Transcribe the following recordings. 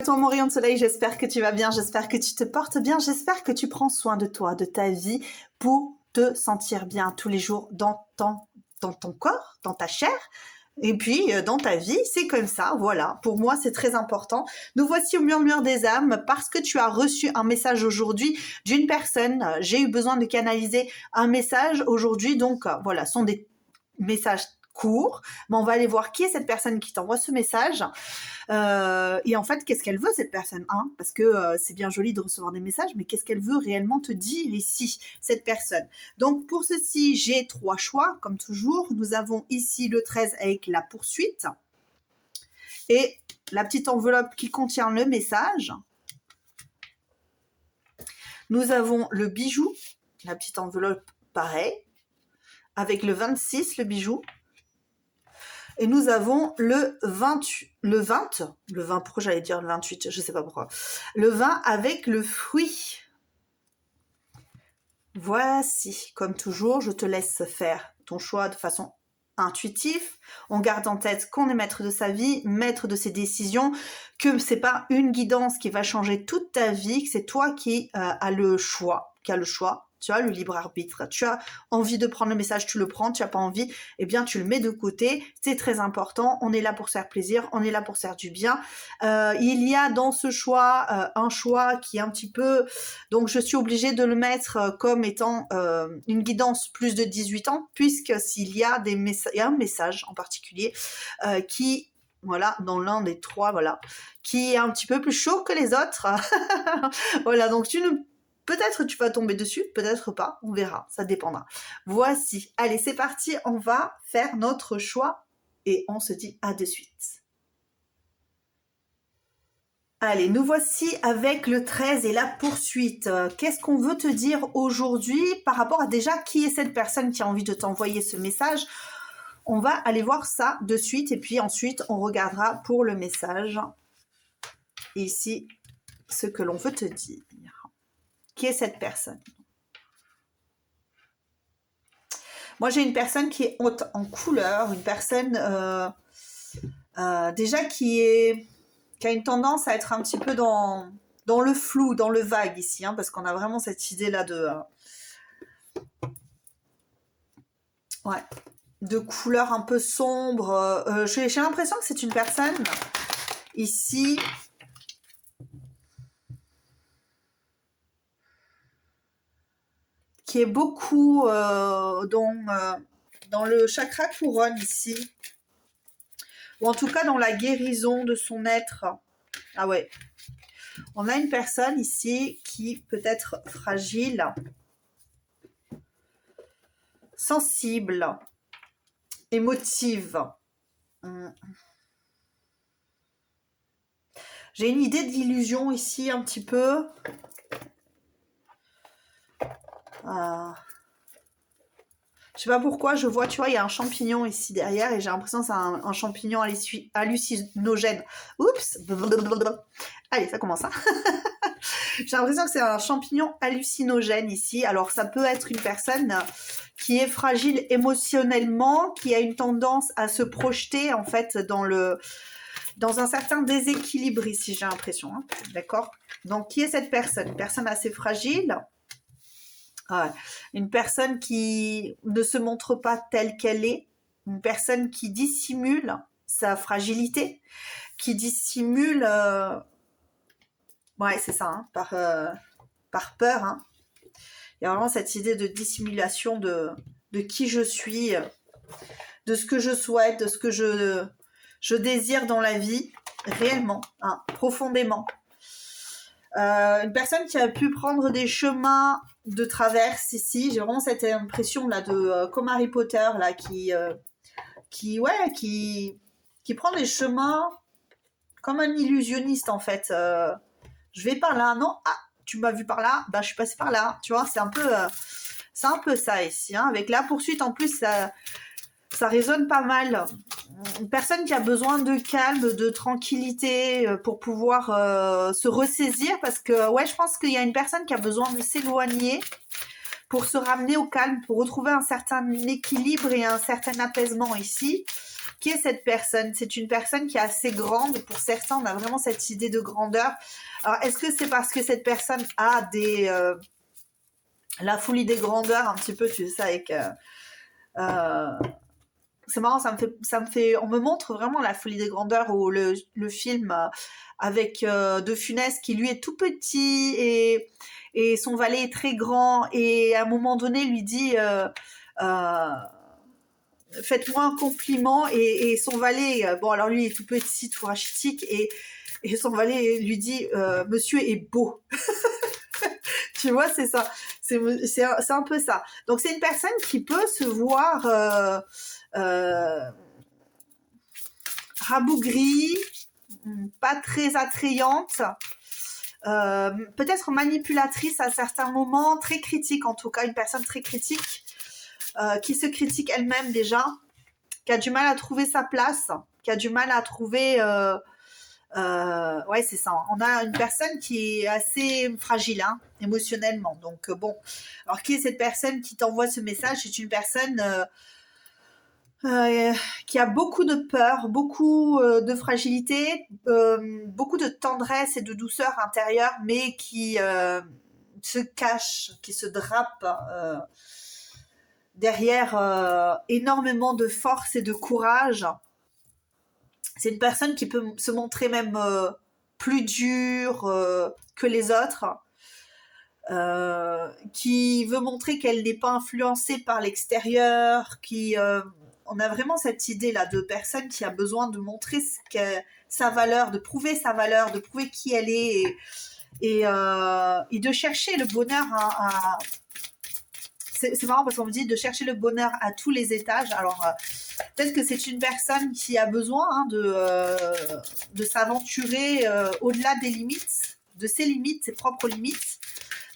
Toi, mon rayon de soleil, j'espère que tu vas bien, j'espère que tu te portes bien, j'espère que tu prends soin de toi, de ta vie, pour te sentir bien tous les jours dans ton corps, dans ta chair, et puis dans ta vie, c'est comme ça, voilà. Pour moi, c'est très important. Nous voici au murmure des âmes parce que tu as reçu un message aujourd'hui d'une personne. J'ai eu besoin de canaliser un message aujourd'hui, donc voilà, ce sont des messages courts, mais on va aller voir qui est cette personne qui t'envoie ce message. Et en fait, qu'est-ce qu'elle veut cette personne, hein? Parce que c'est bien joli de recevoir des messages, mais qu'est-ce qu'elle veut réellement te dire ici, cette personne? Donc pour ceci, j'ai 3 choix, comme toujours. Nous avons ici le 13 avec la poursuite et la petite enveloppe qui contient le message. Nous avons le bijou, la petite enveloppe pareil, avec le 26, le bijou. Et nous avons le 20, pourquoi j'allais dire le 28, je sais pas pourquoi. Le 20 avec le fruit. Voici, comme toujours, je te laisse faire ton choix de façon intuitive. On garde en tête qu'on est maître de sa vie, maître de ses décisions, que c'est pas une guidance qui va changer toute ta vie, que c'est toi qui as le choix, tu as le libre arbitre. Tu as envie de prendre le message, tu le prends. Tu n'as pas envie, eh bien, tu le mets de côté. C'est très important. On est là pour se faire plaisir. On est là pour se faire du bien. Il y a dans ce choix un choix qui est un petit peu... Donc, je suis obligée de le mettre comme étant une guidance plus de 18 ans, puisque s'il y a il y a un message en particulier qui... Voilà, dans l'un des 3, voilà, qui est un petit peu plus chaud que les autres. Voilà, donc peut-être tu vas tomber dessus, peut-être pas, on verra, ça dépendra. Voici, allez, c'est parti, on va faire notre choix et on se dit à de suite. Allez, nous voici avec le 13 et la poursuite. Qu'est-ce qu'on veut te dire aujourd'hui par rapport à déjà qui est cette personne qui a envie de t'envoyer ce message? On va aller voir ça de suite et puis ensuite on regardera pour le message ici ce que l'on veut te dire. Qui est cette personne? Moi, j'ai une personne qui est haute en couleur, une personne déjà qui a une tendance à être un petit peu dans le flou, dans le vague ici, hein, parce qu'on a vraiment cette idée-là de couleur un peu sombre. J'ai l'impression que c'est une personne ici... qui est beaucoup dans le chakra couronne ici, ou en tout cas dans la guérison de son être. Ah ouais, on a une personne ici qui peut être fragile, sensible, émotive. J'ai une idée d'illusion ici un petit peu. Je sais pas pourquoi, je vois, tu vois, il y a un champignon ici derrière et j'ai l'impression que c'est un champignon hallucinogène. Oups. Allez, ça commence. Hein. J'ai l'impression que c'est un champignon hallucinogène ici. Alors, ça peut être une personne qui est fragile émotionnellement, qui a une tendance à se projeter, en fait, dans un certain déséquilibre ici, j'ai l'impression. Hein. D'accord? Donc, qui est cette personne? Une personne assez fragile. Une personne qui ne se montre pas telle qu'elle est, une personne qui dissimule sa fragilité, qui dissimule, ouais c'est ça, hein, par peur. Hein. Il y a vraiment cette idée de dissimulation de qui je suis, de ce que je souhaite, de ce que je désire dans la vie, réellement, hein, profondément. Une personne qui a pu prendre des chemins de traverse ici, j'ai vraiment cette impression là de comme Harry Potter là qui prend des chemins comme un illusionniste en fait. Je vais par là, non, tu m'as vu par là, bah je suis passée par là, tu vois, c'est un peu ça ici, hein. Avec la poursuite en plus ça résonne pas mal. Une personne qui a besoin de calme, de tranquillité pour pouvoir se ressaisir parce que, ouais, je pense qu'il y a une personne qui a besoin de s'éloigner pour se ramener au calme, pour retrouver un certain équilibre et un certain apaisement ici, qui est cette personne? C'est une personne qui est assez grande. Pour certains, on a vraiment cette idée de grandeur. Alors, est-ce que c'est parce que cette personne a la folie des grandeurs, un petit peu, tu sais, avec... c'est marrant, on me montre vraiment la folie des grandeurs ou le film avec De Funès qui lui est tout petit et son valet est très grand et à un moment donné lui dit faites-moi un compliment et son valet, bon alors lui est tout petit, tout rachitique et son valet lui dit monsieur est beau. Tu vois, c'est ça. C'est un peu ça. Donc, c'est une personne qui peut se voir rabougrie, pas très attrayante, peut-être manipulatrice à certains moments, très critique en tout cas, une personne très critique, qui se critique elle-même déjà, qui a du mal à trouver sa place, qui a du mal à trouver... ouais, c'est ça. On a une personne qui est assez fragile, hein, émotionnellement. Donc, bon. Alors, qui est cette personne qui t'envoie ce message? C'est une personne qui a beaucoup de peur, beaucoup de fragilité, beaucoup de tendresse et de douceur intérieure, mais qui se cache, qui se drape derrière énormément de force et de courage. C'est une personne qui peut se montrer même plus dure que les autres, qui veut montrer qu'elle n'est pas influencée par l'extérieur, on a vraiment cette idée-là de personne qui a besoin de montrer sa valeur, de prouver sa valeur, de prouver qui elle est et de chercher le bonheur c'est marrant parce qu'on me dit de chercher le bonheur à tous les étages. Alors, peut-être que c'est une personne qui a besoin de s'aventurer au-delà des limites, de ses limites, ses propres limites.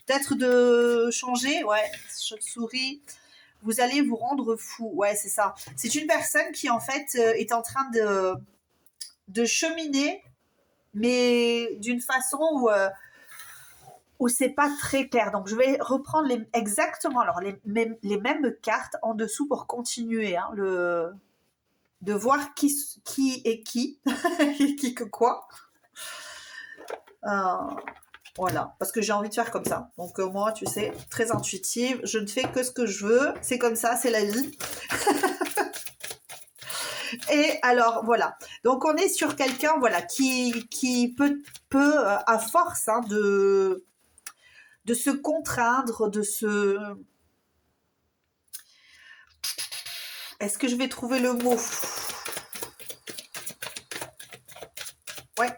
Peut-être de changer, ouais, chauve-souris. Vous allez vous rendre fou, ouais, c'est ça. C'est une personne qui, en fait, est en train de cheminer, mais d'une façon où c'est pas très clair. Donc, je vais reprendre exactement alors, les mêmes cartes en dessous pour continuer hein, de voir qui est qui, qui que quoi. Voilà, parce que j'ai envie de faire comme ça. Donc, moi, tu sais, très intuitive, je ne fais que ce que je veux. C'est comme ça, c'est la vie. Et alors, voilà. Donc, on est sur quelqu'un voilà, qui peut à force hein, de se contraindre, de se... Est-ce que je vais trouver le mot? Ouais.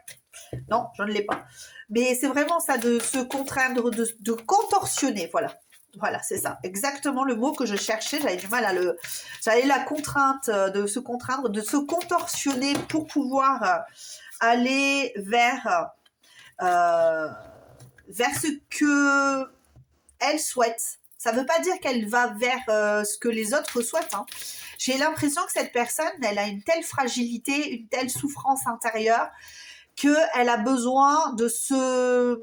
Non, je ne l'ai pas. Mais c'est vraiment ça, de se contraindre, de contorsionner, voilà. Voilà, c'est ça. Exactement le mot que je cherchais. J'avais du mal à le... J'avais la contrainte de se contraindre, de se contorsionner pour pouvoir aller vers ce que elle souhaite. Ça ne veut pas dire qu'elle va vers ce que les autres souhaitent. Hein. J'ai l'impression que cette personne, elle a une telle fragilité, une telle souffrance intérieure qu'elle a besoin de se...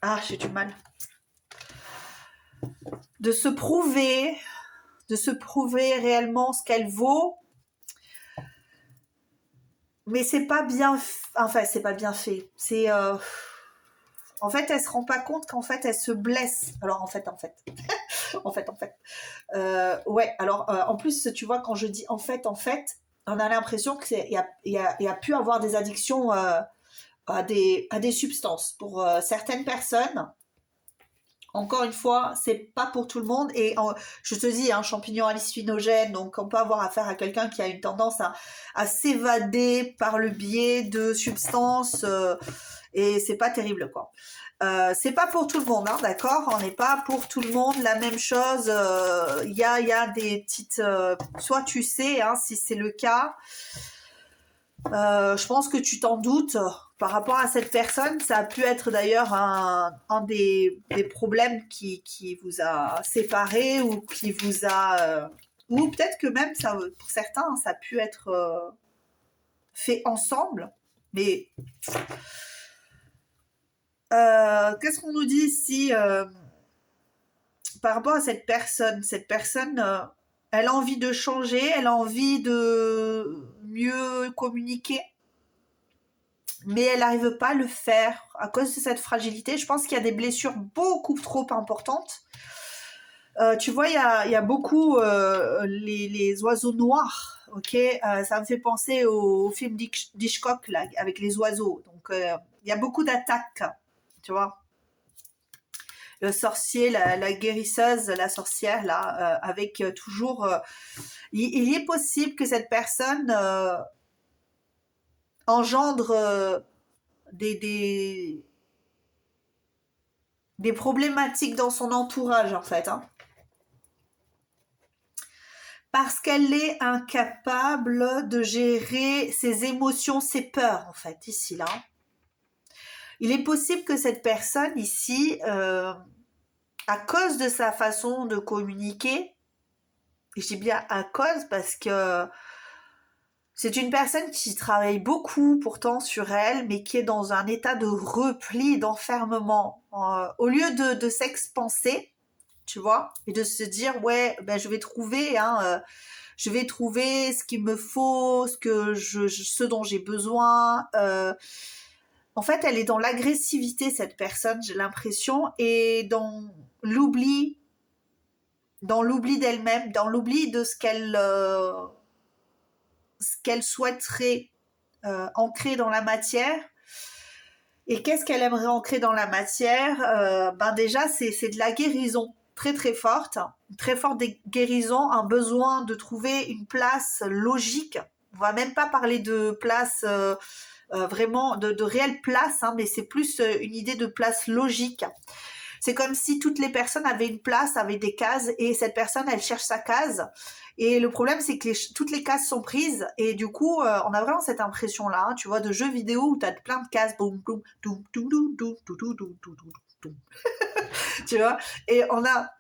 Ah, j'ai du mal. De se prouver réellement ce qu'elle vaut. Mais c'est pas bien... Enfin, c'est pas bien fait. C'est... En fait, elle se rend pas compte qu'en fait, elle se blesse. Alors, en fait. Ouais, alors, en plus, tu vois, quand je dis en fait, on a l'impression qu'il y a pu avoir des addictions à des substances. Pour certaines personnes, encore une fois, c'est pas pour tout le monde. Et je te dis, un champignon hallucinogène, donc on peut avoir affaire à quelqu'un qui a une tendance à s'évader par le biais de substances et c'est pas terrible, quoi. C'est pas pour tout le monde, hein, d'accord? On n'est pas pour tout le monde la même chose. Il y a des petites... soit tu sais, hein, si c'est le cas. Je pense que tu t'en doutes par rapport à cette personne. Ça a pu être d'ailleurs un des problèmes qui vous a séparé ou qui vous a... ou peut-être que même, ça, pour certains, ça a pu être fait ensemble. Mais qu'est-ce qu'on nous dit ici par rapport à cette personne, elle a envie de changer, elle a envie de mieux communiquer, mais elle n'arrive pas à le faire à cause de cette fragilité. Je pense qu'il y a des blessures beaucoup trop importantes. Tu vois, il y a beaucoup les oiseaux noirs, ok. Ça me fait penser au film d'Hitchcock là, avec les oiseaux. Donc, il y a beaucoup d'attaques, tu vois. Le sorcier, la guérisseuse, la sorcière, là, avec toujours... il est possible que cette personne engendre des problématiques dans son entourage, en fait. Hein. Parce qu'elle est incapable de gérer ses émotions, ses peurs, en fait, ici, là. Il est possible que cette personne, ici, à cause de sa façon de communiquer, et je dis bien à cause parce que c'est une personne qui travaille beaucoup pourtant sur elle, mais qui est dans un état de repli, d'enfermement. Au lieu de s'expanser, tu vois, et de se dire, ouais, ben, je vais trouver ce qu'il me faut, ce dont j'ai besoin. En fait, elle est dans l'agressivité, cette personne, j'ai l'impression, et dans l'oubli d'elle-même, dans l'oubli de ce qu'elle souhaiterait ancrer dans la matière. Et qu'est-ce qu'elle aimerait ancrer dans la matière? Ben déjà, c'est de la guérison très très forte, une très forte guérison, un besoin de trouver une place logique. On va même pas parler de place vraiment de réelle place, hein, mais c'est plus une idée de place logique. C'est comme si toutes les personnes avaient une place, avaient des cases, et cette personne, elle cherche sa case. Et le problème, c'est que toutes les cases sont prises, et du coup, on a vraiment cette impression-là, hein, tu vois, de jeux vidéo où tu as plein de cases, boum, boum, boum, boum, boum, boum, boum, boum, boum, boum, tu vois, et on a,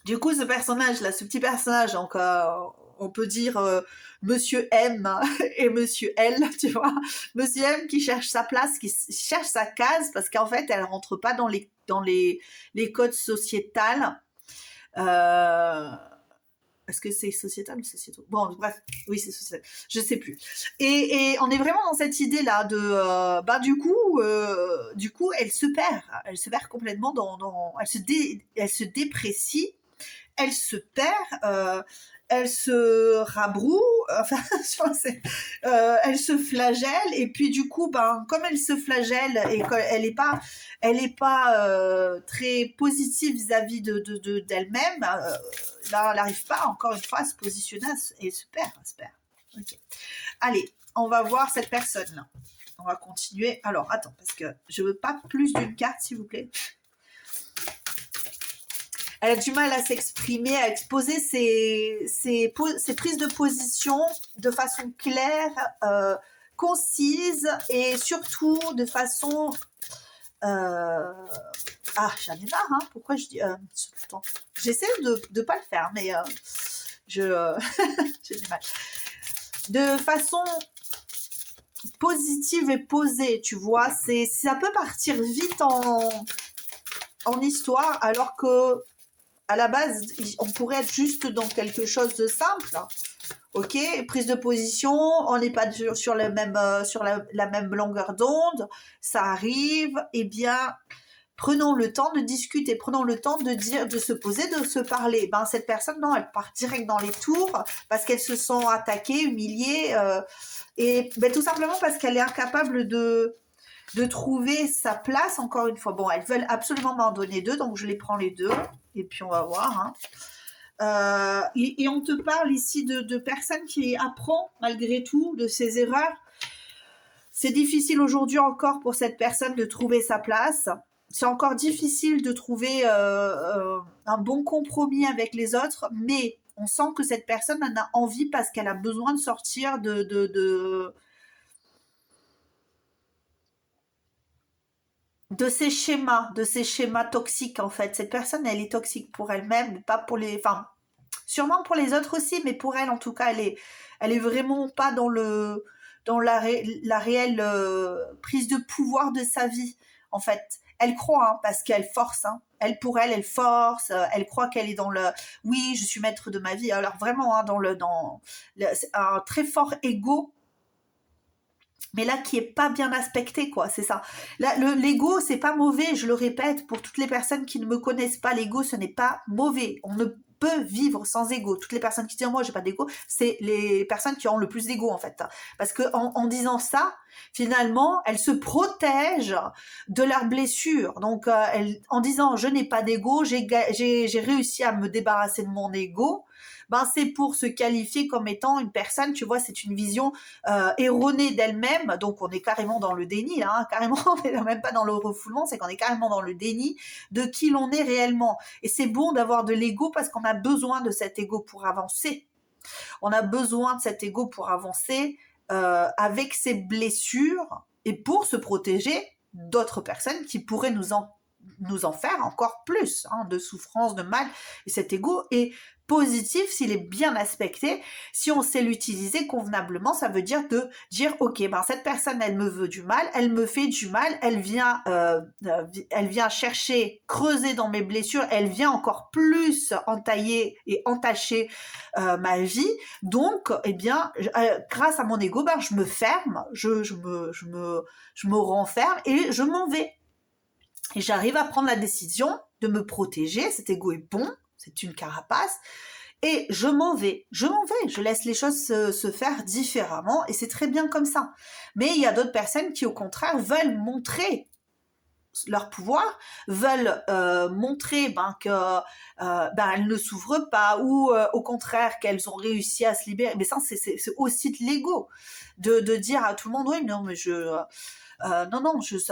du coup, ce personnage-là, ce petit personnage, encore, on peut dire Monsieur M et Monsieur L, tu vois, Monsieur M qui cherche sa place, qui cherche sa case, parce qu'en fait, elle rentre pas dans les codes sociétals. Est-ce que c'est sociétal ou sociétal? Bon, bref, oui, c'est sociétal. Je sais plus. Et on est vraiment dans cette idée-là de, du coup, elle se perd. Elle se perd complètement elle se déprécie. Elle se perd, elle se rabroue, enfin, elle se flagelle, et puis du coup, ben, comme elle se flagelle et qu'elle n'est pas, très positive vis-à-vis d'elle-même, là, elle n'arrive pas, encore une fois, à se positionner et se perd. Okay. Allez, on va voir cette personne-là. On va continuer. Alors, attends, parce que je veux pas plus d'une carte, s'il vous plaît. Elle a du mal à s'exprimer, à exposer ses prises de position de façon claire, concise, et surtout de façon... Ah, j'en ai marre, hein. Pourquoi je dis... J'essaie de ne pas le faire, mais j'ai du mal. De façon positive et posée, tu vois. Ça peut partir vite en histoire, alors que à la base, on pourrait être juste dans quelque chose de simple. Ok, prise de position, on n'est pas sur la même longueur d'onde, ça arrive. Eh bien, prenons le temps de discuter, prenons le temps de se poser, de se parler. Ben, cette personne, non, elle part direct dans les tours parce qu'elle se sent attaquée, humiliée, et ben, tout simplement parce qu'elle est incapable de trouver sa place, encore une fois. Bon, elles veulent absolument m'en donner deux, donc je les prends les deux, et puis on va voir. Hein. Et on te parle ici de personnes qui apprennent malgré tout de ses erreurs. C'est difficile aujourd'hui encore pour cette personne de trouver sa place. C'est encore difficile de trouver un bon compromis avec les autres, mais on sent que cette personne en a envie parce qu'elle a besoin de sortir de ces schémas toxiques, en fait. Cette personne, elle est toxique pour elle-même, mais pas pour les... Enfin, sûrement pour les autres aussi, mais pour elle, en tout cas, elle est vraiment pas dans la réelle prise de pouvoir de sa vie, en fait. Elle croit, hein, parce qu'elle force, hein. Elle, pour elle, elle force, elle croit qu'elle est dans le « oui, je suis maître de ma vie ». Alors vraiment, hein, c'est un très fort ego, mais là qui est pas bien aspecté, quoi, c'est ça. Là, l'ego, c'est pas mauvais, je le répète, pour toutes les personnes qui ne me connaissent pas, l'ego, ce n'est pas mauvais. On ne peut vivre sans ego. Toutes les personnes qui disent moi j'ai pas d'ego, c'est les personnes qui ont le plus d'ego, en fait. Parce que en disant ça, finalement, elles se protègent de leurs blessures. Donc en disant je n'ai pas d'ego, j'ai réussi à me débarrasser de mon ego, ben c'est pour se qualifier comme étant une personne, tu vois, c'est une vision erronée d'elle-même. Donc on est carrément dans le déni, hein, carrément, on n'est même pas dans le refoulement, c'est qu'on est carrément dans le déni de qui l'on est réellement. Et c'est bon d'avoir de l'ego parce qu'on a besoin de cet ego pour avancer. On a besoin de cet ego pour avancer avec ses blessures et pour se protéger d'autres personnes qui pourraient nous en faire encore plus, hein, de souffrance, de mal. Et cet ego est positif s'il est bien aspecté. Si on sait l'utiliser convenablement, ça veut dire de dire ok, ben cette personne elle me veut du mal, elle me fait du mal, elle vient chercher, creuser dans mes blessures, elle vient encore plus entailler et entacher ma vie. Donc eh bien grâce à mon ego, ben je me ferme, je me renferme et je m'en vais. Et j'arrive à prendre la décision de me protéger. Cet ego est bon, c'est une carapace. Et je m'en vais, je laisse les choses se faire différemment et c'est très bien comme ça. Mais il y a d'autres personnes qui au contraire veulent montrer leur pouvoir, veulent montrer que elles ne s'ouvrent pas ou au contraire qu'elles ont réussi à se libérer. Mais ça c'est aussi de l'ego, de dire à tout le monde oui non mais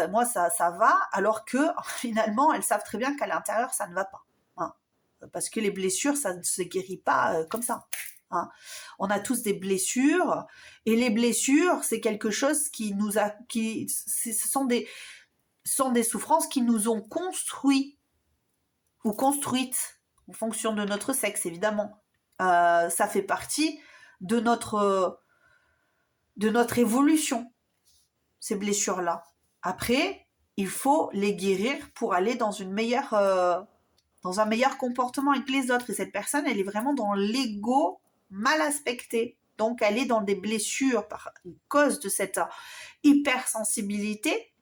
moi ça va, alors que finalement elles savent très bien qu'à l'intérieur ça ne va pas, hein. Parce que les blessures ça ne se guérit pas comme ça, hein. On a tous des blessures et les blessures c'est quelque chose ce sont des souffrances qui nous ont construits ou construites en fonction de notre sexe évidemment. Ça fait partie de notre évolution, ces blessures-là. Après, il faut les guérir pour aller dans un meilleur comportement avec les autres. Et cette personne, elle est vraiment dans l'ego mal aspecté. Donc, elle est dans des blessures par cause de cette hypersensibilité.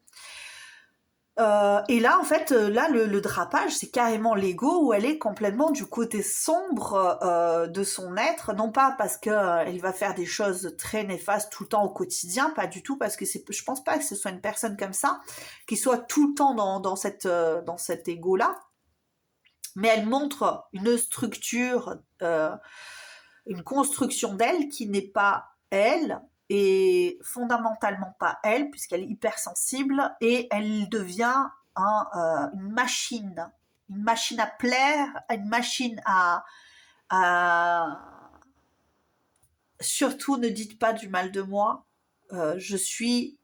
Et là, en fait, le drapage, c'est carrément l'ego où elle est complètement du côté sombre de son être, non pas parce qu'elle va faire des choses très néfastes tout le temps au quotidien, pas du tout, parce que je pense pas que ce soit une personne comme ça, qui soit tout le temps dans cet ego-là, mais elle montre une structure, une construction d'elle qui n'est pas elle, et fondamentalement pas elle, puisqu'elle est hypersensible, et elle devient une machine à plaire, une machine à... Surtout ne dites pas du mal de moi, je suis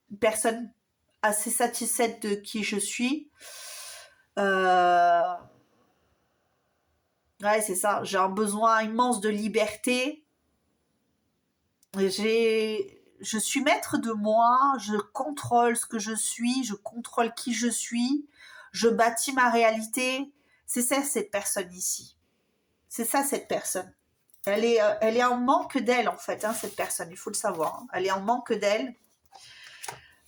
une personne assez satisfaite de qui je suis. Ouais, c'est ça, j'ai un besoin immense de liberté. Je suis maître de moi, je contrôle ce que je suis, je contrôle qui je suis, je bâtis ma réalité. C'est ça cette personne ici. C'est ça cette personne. Elle est en manque d'elle en fait, hein, cette personne, il faut le savoir, hein. Elle est en manque d'elle.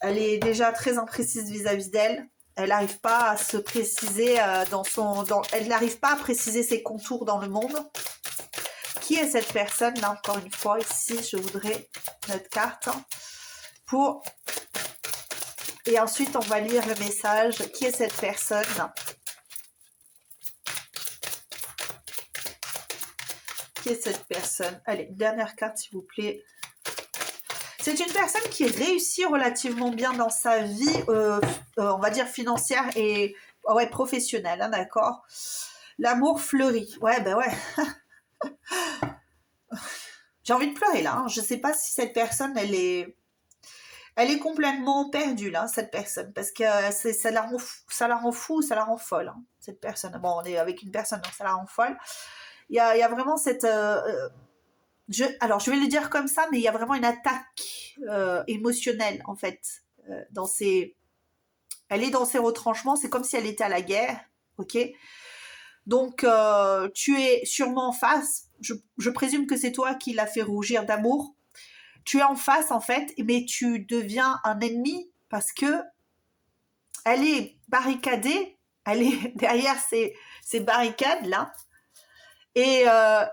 Elle est déjà très imprécise vis-à-vis d'elle. Elle n'arrive pas à se préciser elle n'arrive pas à préciser ses contours dans le monde. Qui est cette personne là, encore une fois, ici, je voudrais notre carte pour... Et ensuite, on va lire le message. Qui est cette personne? Qui est cette personne? Allez, dernière carte, s'il vous plaît. C'est une personne qui réussit relativement bien dans sa vie, on va dire financière et professionnelle, hein, d'accord? L'amour fleurit. Ouais, ben ouais. J'ai envie de pleurer là, hein. Je sais pas si cette personne, elle est complètement perdue là, cette personne, parce que ça la rend fou, ça la rend folle, hein, cette personne. Bon, on est avec une personne, donc ça la rend folle. Il y a vraiment cette... alors, je vais le dire comme ça, mais il y a vraiment une attaque émotionnelle, en fait, dans ses... Elle est dans ses retranchements, c'est comme si elle était à la guerre, ok? Donc, tu es sûrement en face, je présume que c'est toi qui l'as fait rougir d'amour. Tu es en face, en fait, mais tu deviens un ennemi parce que elle est barricadée, elle est derrière ces barricades-là, et à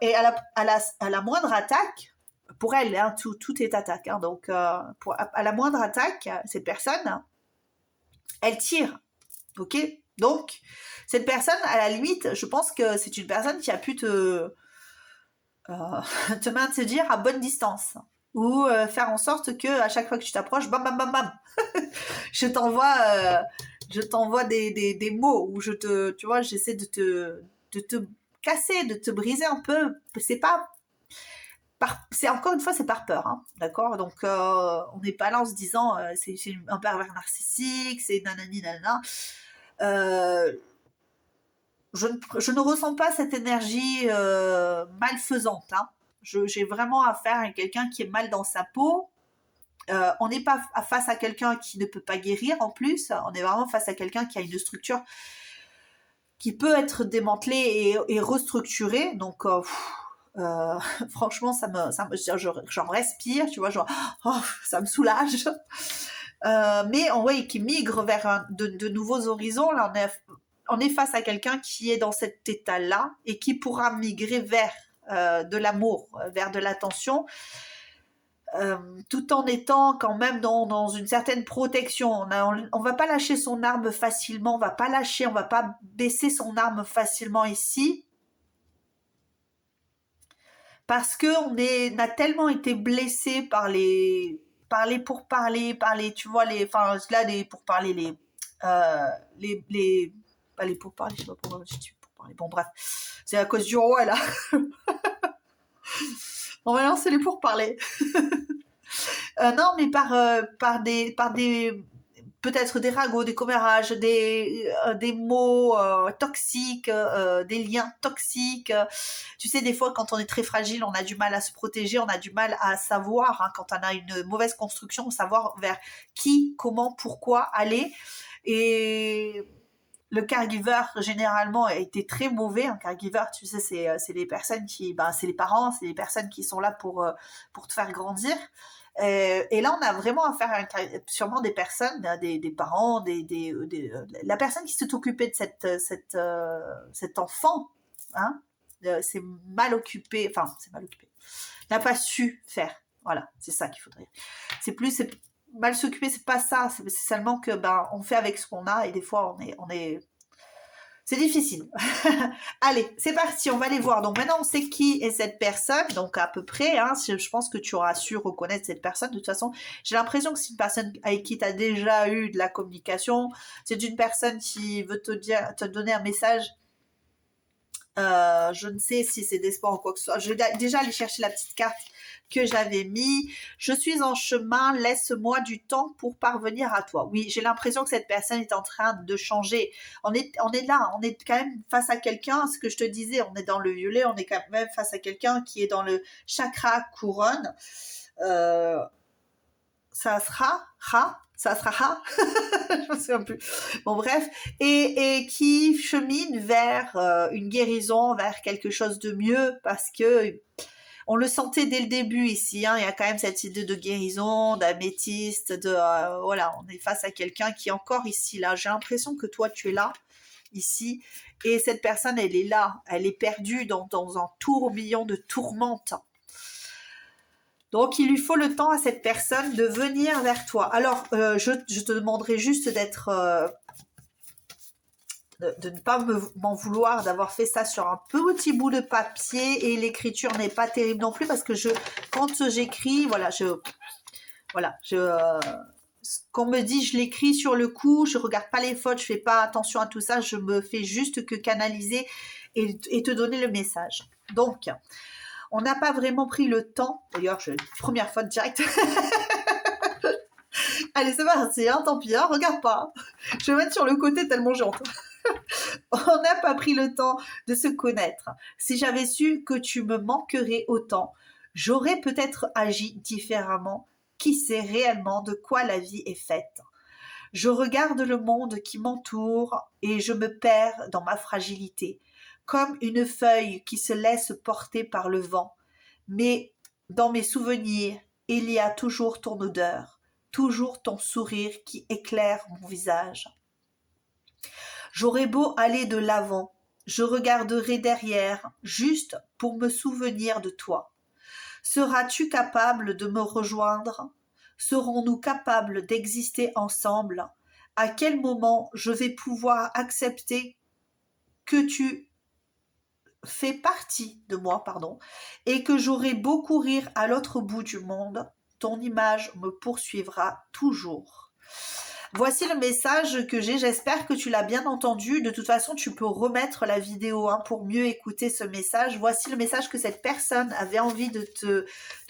la moindre attaque, pour elle, hein, tout est attaque, hein, donc à la moindre attaque, cette personne, elle tire, ok? Donc, cette personne, à la limite, je pense que c'est une personne qui a pu te maintenir à bonne distance. Ou faire en sorte que à chaque fois que tu t'approches, bam bam bam bam, je t'envoie des mots où tu vois, j'essaie de te casser, de te briser un peu. C'est pas c'est encore une fois, c'est par peur, hein, d'accord? Donc on n'est pas là en se disant c'est un pervers narcissique, c'est nanani nanana. Je ne ressens pas cette énergie malfaisante, hein. J'ai vraiment affaire à quelqu'un qui est mal dans sa peau. On n'est pas face à quelqu'un qui ne peut pas guérir en plus. On est vraiment face à quelqu'un qui a une structure qui peut être démantelée et restructurée. Donc, franchement, j'en respire, tu vois, genre, oh, ça me soulage. Mais ouais, qui migre vers de nouveaux horizons. Là, on est face à quelqu'un qui est dans cet état-là et qui pourra migrer vers de l'amour, vers de l'attention, tout en étant quand même dans une certaine protection. On va pas lâcher son arme facilement, on va pas baisser son arme facilement ici, parce que on a tellement été blessé par les pourparlers, tu vois, enfin là, les pourparlers, pas les pourparlers, je sais pas pourquoi je dis pourparlers, bon bref, c'est à cause du roi là. On va lancer les pourparlers. Non, mais par des peut-être des ragots, des commérages, des mots toxiques, des liens toxiques. Tu sais, des fois, quand on est très fragile, on a du mal à se protéger, on a du mal à savoir, hein, quand on a une mauvaise construction, savoir vers qui, comment, pourquoi aller. Et le caregiver, généralement, a été très mauvais. Un caregiver, tu sais, c'est les personnes c'est les parents, c'est les personnes qui sont là pour te faire grandir. Et là, on a vraiment affaire à sûrement des personnes, des parents, la personne qui s'est occupée de cet enfant, hein, c'est mal occupé, n'a pas su faire. Voilà, c'est ça qu'il faudrait. C'est mal s'occuper, c'est pas ça, c'est seulement que on fait avec ce qu'on a et des fois c'est difficile. Allez, c'est parti, on va les voir. Donc maintenant, on sait qui est cette personne, donc à peu près, hein, je pense que tu auras su reconnaître cette personne. De toute façon, j'ai l'impression que c'est une personne avec qui tu as déjà eu de la communication. C'est une personne qui veut te donner un message. Je ne sais si c'est d'espoir ou quoi que ce soit. Je vais déjà aller chercher la petite carte que j'avais mis. Je suis en chemin, laisse-moi du temps pour parvenir à toi. Oui, j'ai l'impression que cette personne est en train de changer. On est là, on est quand même face à quelqu'un, ce que je te disais, on est dans le violet, on est quand même face à quelqu'un qui est dans le chakra couronne. Ça sera je me souviens plus. Bon bref, et qui chemine vers une guérison, vers quelque chose de mieux, parce que on le sentait dès le début ici, hein, il y a quand même cette idée de guérison, d'améthyste, voilà, on est face à quelqu'un qui est encore ici, là. J'ai l'impression que toi, tu es là, ici, et cette personne, elle est là, elle est perdue dans un tourbillon de tourmente. Donc, il lui faut le temps à cette personne de venir vers toi. Alors, je te demanderai juste de ne pas m'en vouloir d'avoir fait ça sur un petit bout de papier, et l'écriture n'est pas terrible non plus, parce que quand j'écris, ce qu'on me dit, je l'écris sur le coup, je regarde pas les fautes, je fais pas attention à tout ça, je me fais juste que canaliser et te donner le message. Donc, on n'a pas vraiment pris le temps, d'ailleurs, première faute directe. Allez, c'est parti, hein, tant pis, hein, regarde pas. Je vais mettre sur le côté tellement j'ai honte. On n'a pas pris le temps de se connaître. Si j'avais su que tu me manquerais autant, j'aurais peut-être agi différemment. Qui sait réellement de quoi la vie est faite? Je regarde le monde qui m'entoure et je me perds dans ma fragilité, comme une feuille qui se laisse porter par le vent. Mais dans mes souvenirs, il y a toujours ton odeur, toujours ton sourire qui éclaire mon visage. J'aurais beau aller de l'avant, je regarderai derrière, juste pour me souvenir de toi. Seras-tu capable de me rejoindre? Serons-nous capables d'exister ensemble? À quel moment je vais pouvoir accepter que tu fais partie de moi, et que j'aurai beau courir à l'autre bout du monde, ton image me poursuivra toujours. Voici le message que j'ai, j'espère que tu l'as bien entendu. De toute façon, tu peux remettre la vidéo pour mieux écouter ce message. Voici le message que cette personne avait envie de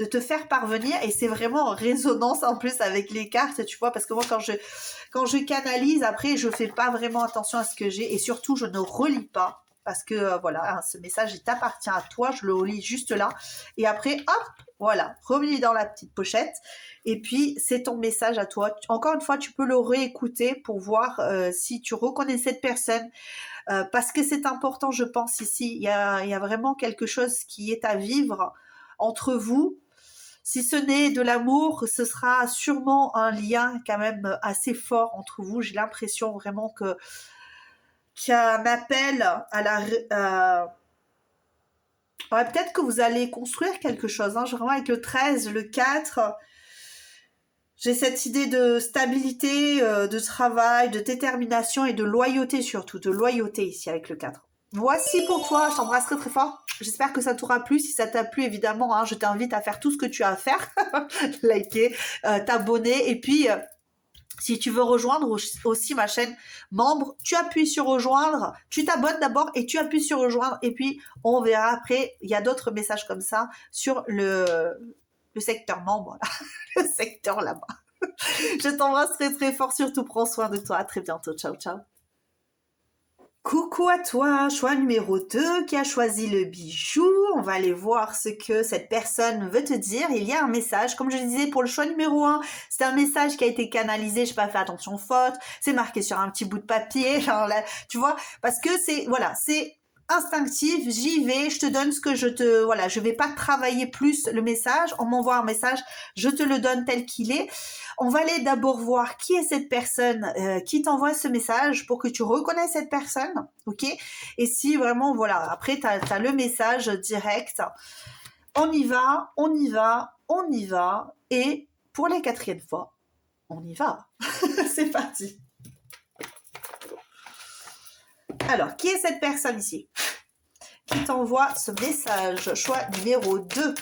te faire parvenir, et c'est vraiment en résonance en plus avec les cartes, tu vois, parce que moi quand je canalise, après je fais pas vraiment attention à ce que j'ai, et surtout je ne relis pas. Parce que voilà, ce message il t'appartient à toi, je le relis juste là. Et après, hop, voilà, relis dans la petite pochette. Et puis, c'est ton message à toi. Encore une fois, tu peux le réécouter pour voir si tu reconnais cette personne. Parce que c'est important, je pense, ici. Il y a vraiment quelque chose qui est à vivre entre vous. Si ce n'est de l'amour, ce sera sûrement un lien quand même assez fort entre vous. J'ai l'impression vraiment qu'il y a un appel à la... ouais, peut-être que vous allez construire quelque chose. Vraiment, avec le 13, le 4, j'ai cette idée de stabilité, de travail, de détermination et de loyauté surtout. De loyauté ici avec le 4. Voici pour toi. Je t'embrasse très très fort. J'espère que ça t'aura plu. Si ça t'a plu, évidemment, je t'invite à faire tout ce que tu as à faire. Liker, t'abonner. Et puis... si tu veux rejoindre aussi ma chaîne membre, tu appuies sur rejoindre, tu t'abonnes d'abord et tu appuies sur rejoindre, et puis on verra après, il y a d'autres messages comme ça sur le secteur membre, le secteur là-bas. Je t'embrasse très très fort, surtout prends soin de toi, à très bientôt, ciao ciao. Coucou à toi, choix numéro 2 qui a choisi le bijou. On va aller voir ce que cette personne veut te dire. Il y a un message, comme je disais pour le choix numéro 1, c'est un message qui a été canalisé, je n'ai pas fait attention aux fautes, c'est marqué sur un petit bout de papier, genre là, tu vois, parce que c'est, voilà, c'est instinctif, j'y vais, je te donne ce que je vais pas travailler plus le message, on m'envoie un message, je te le donne tel qu'il est. On va aller d'abord voir qui est cette personne qui t'envoie ce message pour que tu reconnaisses cette personne, ok? Et si vraiment, voilà, après tu as le message direct, on y va, on y va, on y va, et pour la 4e fois, on y va. C'est parti. Alors, qui est cette personne ici qui t'envoie ce message? Choix numéro 2.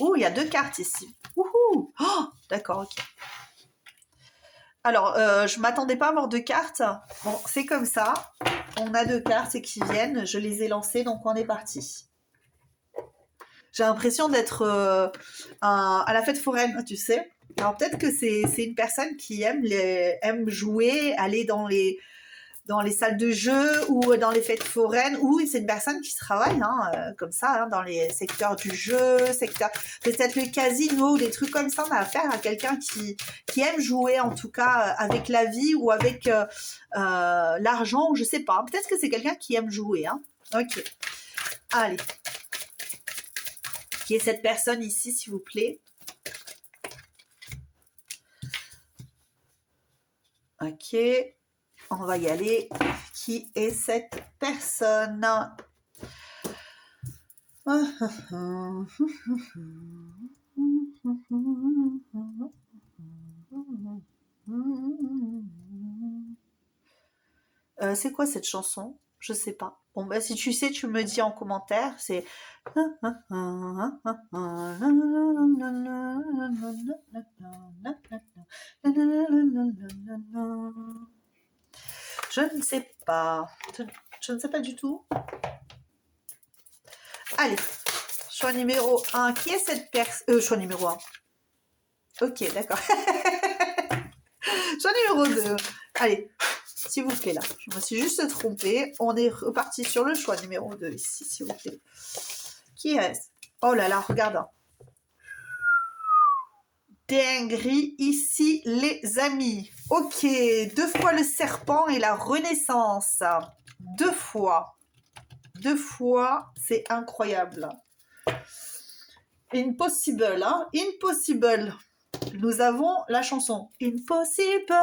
Ouh, il y a 2 cartes ici. Ouhou. Oh, d'accord, ok. Alors, je m'attendais pas à avoir 2 cartes. Bon, c'est comme ça. On a 2 cartes qui viennent. Je les ai lancées, donc on est parti. J'ai l'impression d'être à la fête foraine, tu sais. Alors, peut-être que c'est une personne qui aime jouer, aller dans les salles de jeu ou dans les fêtes foraines, ou c'est une personne qui travaille comme ça, dans les secteurs du jeu, peut-être le casino ou des trucs comme ça. On a affaire à quelqu'un qui aime jouer, en tout cas avec la vie ou avec l'argent, ou je sais pas. Peut-être que c'est quelqu'un qui aime jouer. Ok. Allez. Qui est cette personne ici, s'il vous plaît? Ok. On va y aller. Qui est cette personne? C'est quoi cette chanson? Je sais pas. Bon, bah, si tu sais, tu me dis en commentaire. C'est... Je ne sais pas. Je ne sais pas du tout. Allez. Choix numéro 1. Qui est cette personne? Choix numéro 1. Ok, d'accord. Choix numéro 2. Allez. S'il vous plaît, là. Je me suis juste trompée. On est reparti sur le choix numéro 2 ici, s'il vous plaît. Qui est-ce? Oh là là, regarde. dinguerie ici, les amis. Ok, 2 fois le serpent et la renaissance. 2 fois. 2 fois, c'est incroyable. Impossible, hein? Impossible. Nous avons la chanson Impossible.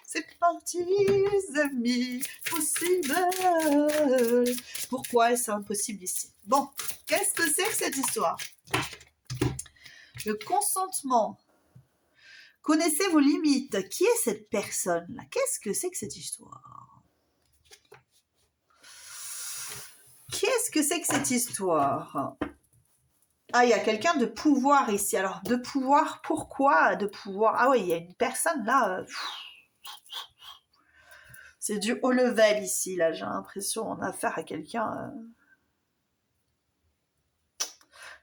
C'est parti, les amis. Possible. Pourquoi est-ce impossible ici? Bon, qu'est-ce que c'est que cette histoire? Le consentement. Connaissez vos limites. Qui est cette personne-là? Qu'est-ce que c'est que cette histoire? Qu'est-ce que c'est que cette histoire? Ah, il y a quelqu'un de pouvoir ici. Alors, de pouvoir, pourquoi de pouvoir? Ah oui, il y a une personne là. C'est du haut level ici, là. J'ai l'impression qu'on a affaire à quelqu'un.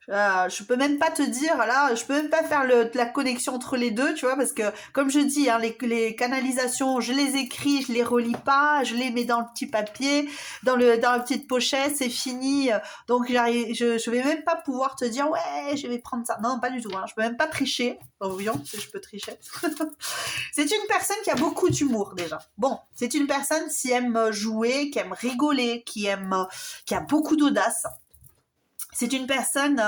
Je peux même pas te dire, là, je peux même pas faire la connexion entre les deux, tu vois, parce que, comme je dis, hein, les canalisations, je les écris, je les relis pas, je les mets dans le petit papier, dans la petite pochette, c'est fini. Donc, je vais même pas pouvoir te dire, ouais, je vais prendre ça. Non, pas du tout, hein, je peux même pas tricher. Oh, voyons, si je peux tricher. C'est une personne qui a beaucoup d'humour, déjà. Bon, c'est une personne qui aime jouer, qui aime rigoler, qui a beaucoup d'audace. C'est une personne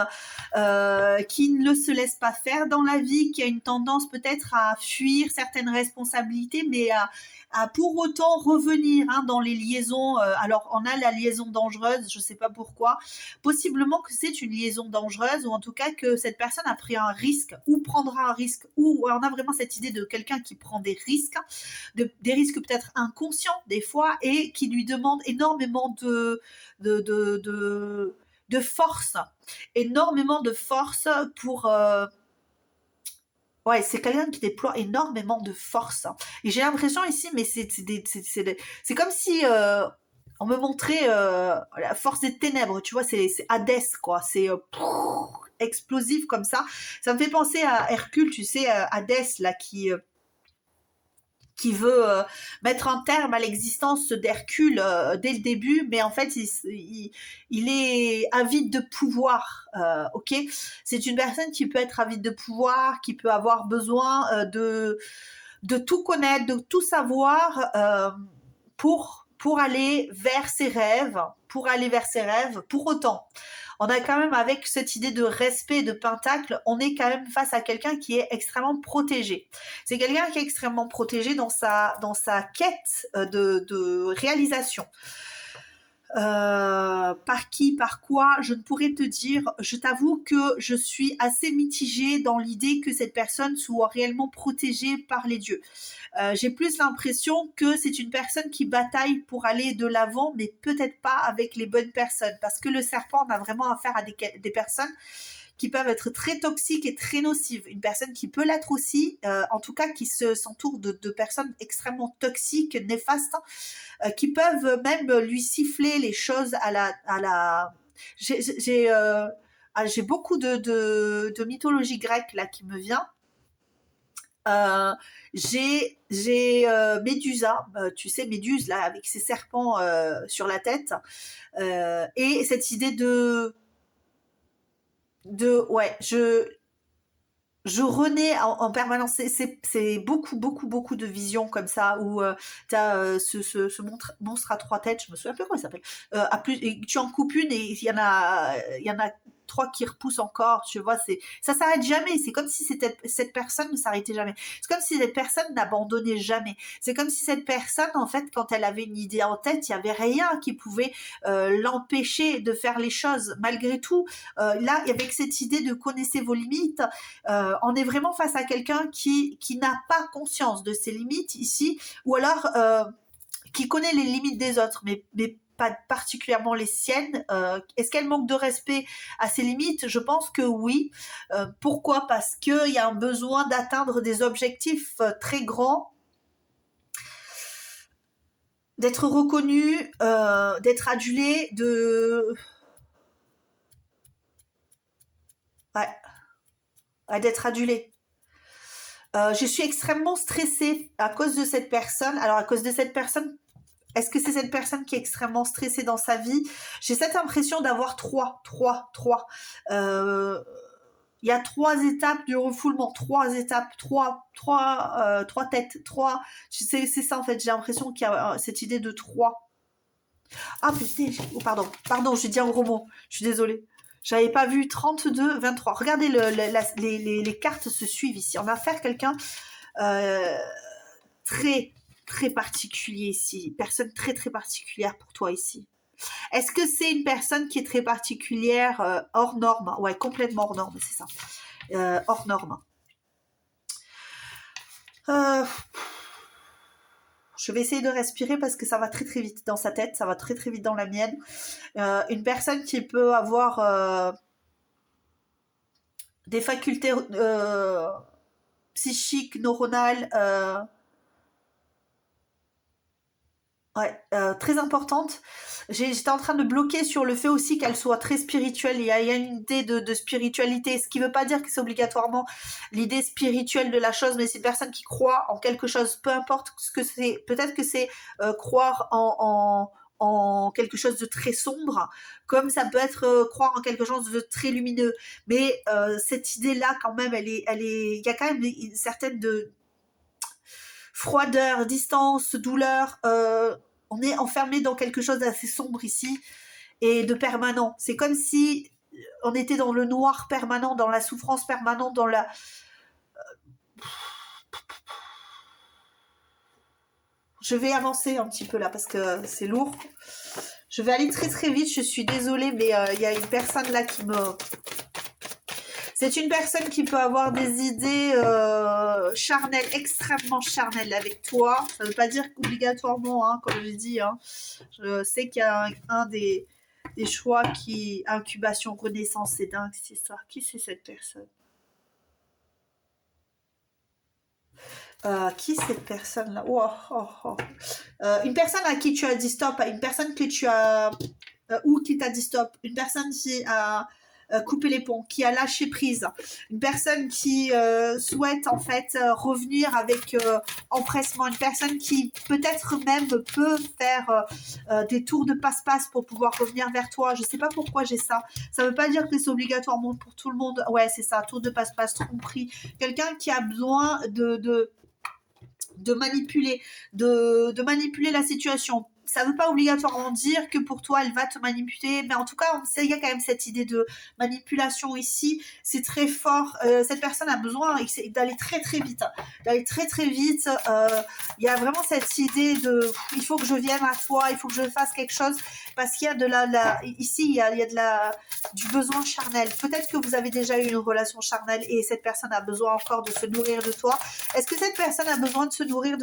qui ne se laisse pas faire dans la vie, qui a une tendance peut-être à fuir certaines responsabilités, mais à pour autant revenir dans les liaisons. Alors, on a la liaison dangereuse, je ne sais pas pourquoi. Possiblement que c'est une liaison dangereuse, ou en tout cas que cette personne a pris un risque, ou prendra un risque, ou on a vraiment cette idée de quelqu'un qui prend des risques, des risques peut-être inconscients des fois, et qui lui demande énormément de force, énormément de force pour... Ouais, c'est quelqu'un qui déploie énormément de force. Et j'ai l'impression ici, mais c'est comme si on me montrait la force des ténèbres, tu vois, c'est Hadès, quoi. C'est explosif comme ça. Ça me fait penser à Hercule, tu sais, Hadès, là, qui veut mettre un terme à l'existence d'Hercule dès le début, mais en fait, il est avide de pouvoir, ok? C'est une personne qui peut être avide de pouvoir, qui peut avoir besoin de tout connaître, de tout savoir pour aller vers ses rêves, pour autant. On a quand même, avec cette idée de respect de Pentacle, on est quand même face à quelqu'un qui est extrêmement protégé. C'est quelqu'un qui est extrêmement protégé dans sa quête de réalisation. Par qui, par quoi, je ne pourrais te dire. Je t'avoue que je suis assez mitigée dans l'idée que cette personne soit réellement protégée par les dieux. J'ai plus l'impression que c'est une personne qui bataille pour aller de l'avant, mais peut-être pas avec les bonnes personnes, parce que le serpent, on a vraiment affaire à des personnes qui peuvent être très toxiques et très nocives. Une personne qui peut l'être aussi, en tout cas qui s'entoure de personnes extrêmement toxiques, néfastes, qui peuvent même lui siffler les choses à la... J'ai beaucoup de mythologie grecque là qui me vient. J'ai Médusa, tu sais, Méduse là avec ses serpents sur la tête, et cette idée ouais, je renais en permanence. C'est beaucoup de visions comme ça où tu as ce monstre à 3 têtes, je me souviens plus comment il s'appelle, et tu en coupes une et il y en a 3 qui repoussent encore, tu vois, ça s'arrête jamais. C'est comme si cette personne ne s'arrêtait jamais. C'est comme si cette personne n'abandonnait jamais. C'est comme si cette personne, en fait, quand elle avait une idée en tête, il y avait rien qui pouvait l'empêcher de faire les choses malgré tout. Là, avec cette idée de connaissez vos limites, on est vraiment face à quelqu'un qui n'a pas conscience de ses limites ici, ou alors qui connaît les limites des autres, mais pas particulièrement les siennes. Est-ce qu'elle manque de respect à ses limites? Je pense que oui. Pourquoi? Parce qu'il y a un besoin d'atteindre des objectifs très grands, d'être reconnu, d'être adulé, d'être adulé. Je suis extrêmement stressée à cause de cette personne. Alors, à cause de cette personne, est-ce que c'est cette personne qui est extrêmement stressée dans sa vie? J'ai cette impression d'avoir trois. Il y a 3 étapes du refoulement, 3 étapes, trois têtes, 3. C'est ça en fait, j'ai l'impression qu'il y a cette idée de 3. Ah putain, oh, pardon, j'ai dit un gros mot, je suis désolée. J'avais pas vu 32, 23. Regardez, les cartes se suivent ici. On va faire quelqu'un très, très particulier ici. Personne très, très particulière pour toi ici. Est-ce que c'est une personne qui est très particulière, hors norme? Ouais, complètement hors norme, c'est ça. Hors norme. Je vais essayer de respirer parce que ça va très très vite dans sa tête, ça va très très vite dans la mienne. Une personne qui peut avoir des facultés psychiques, neuronales, très importantes. J'étais en train de bloquer sur le fait aussi qu'elle soit très spirituelle. Il y a une idée de spiritualité, ce qui ne veut pas dire que c'est obligatoirement l'idée spirituelle de la chose, mais c'est une personne qui croit en quelque chose, peu importe ce que c'est. Peut-être que c'est croire en quelque chose de très sombre, comme ça peut être croire en quelque chose de très lumineux. Mais cette idée-là, quand même, il y a quand même une certaine de froideur, distance, douleur. On est enfermé dans quelque chose d'assez sombre ici et de permanent. C'est comme si on était dans le noir permanent, dans la souffrance permanente, dans la... Je vais avancer un petit peu là parce que c'est lourd. Je vais aller très très vite, je suis désolée, mais il y a une personne là qui me... C'est une personne qui peut avoir des idées charnelles, extrêmement charnelles avec toi. Ça ne veut pas dire qu'obligatoirement, hein, comme j'ai dit. Hein. Je sais qu'il y a un des choix qui... Incubation, renaissance, c'est dingue cette histoire. Qui c'est cette personne? Qui cette personne-là? Oh, oh, oh. Une personne à qui tu as dit stop, une personne que tu as... ou qui t'a dit stop, une personne qui a couper les ponts, qui a lâché prise, une personne qui souhaite en fait revenir avec empressement, une personne qui peut-être même peut faire des tours de passe-passe pour pouvoir revenir vers toi. Je sais pas pourquoi j'ai ça. Ça veut pas dire que c'est obligatoirement pour tout le monde. Ouais, c'est ça, tour de passe-passe, tromperie. Quelqu'un qui a besoin de manipuler, de manipuler la situation. Ça ne veut pas obligatoirement dire que pour toi, elle va te manipuler, mais en tout cas, il y a quand même cette idée de manipulation ici. C'est très fort. Cette personne a besoin d'aller très très vite. D'aller très très vite. Il y a vraiment cette idée de il faut que je vienne à toi, il faut que je fasse quelque chose, parce qu'il y a ici, il y a du besoin charnel. Peut-être que vous avez déjà eu une relation charnelle et cette personne a besoin encore de se nourrir de toi. Est-ce que cette personne a besoin de se nourrir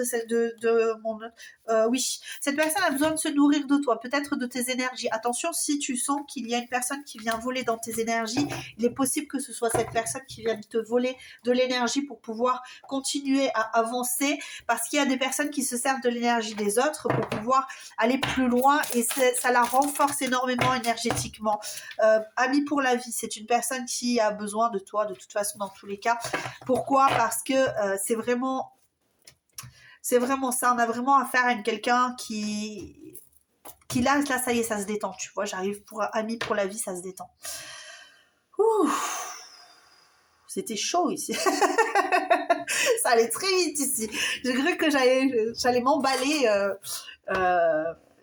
oui, cette personne a besoin de se nourrir de toi, peut-être de tes énergies. Attention, si tu sens qu'il y a une personne qui vient voler dans tes énergies, il est possible que ce soit cette personne qui vient te voler de l'énergie pour pouvoir continuer à avancer, parce qu'il y a des personnes qui se servent de l'énergie des autres pour pouvoir aller plus loin et ça la renforce énormément énergétiquement. Ami pour la vie, c'est une personne qui a besoin de toi de toute façon dans tous les cas. Pourquoi? Parce que c'est vraiment ça. On a vraiment affaire à quelqu'un qui là, ça y est, ça se détend. Tu vois, j'arrive pour ami pour la vie, ça se détend. Ouh, c'était chaud ici. Ça allait très vite ici. J'ai cru que j'allais m'emballer.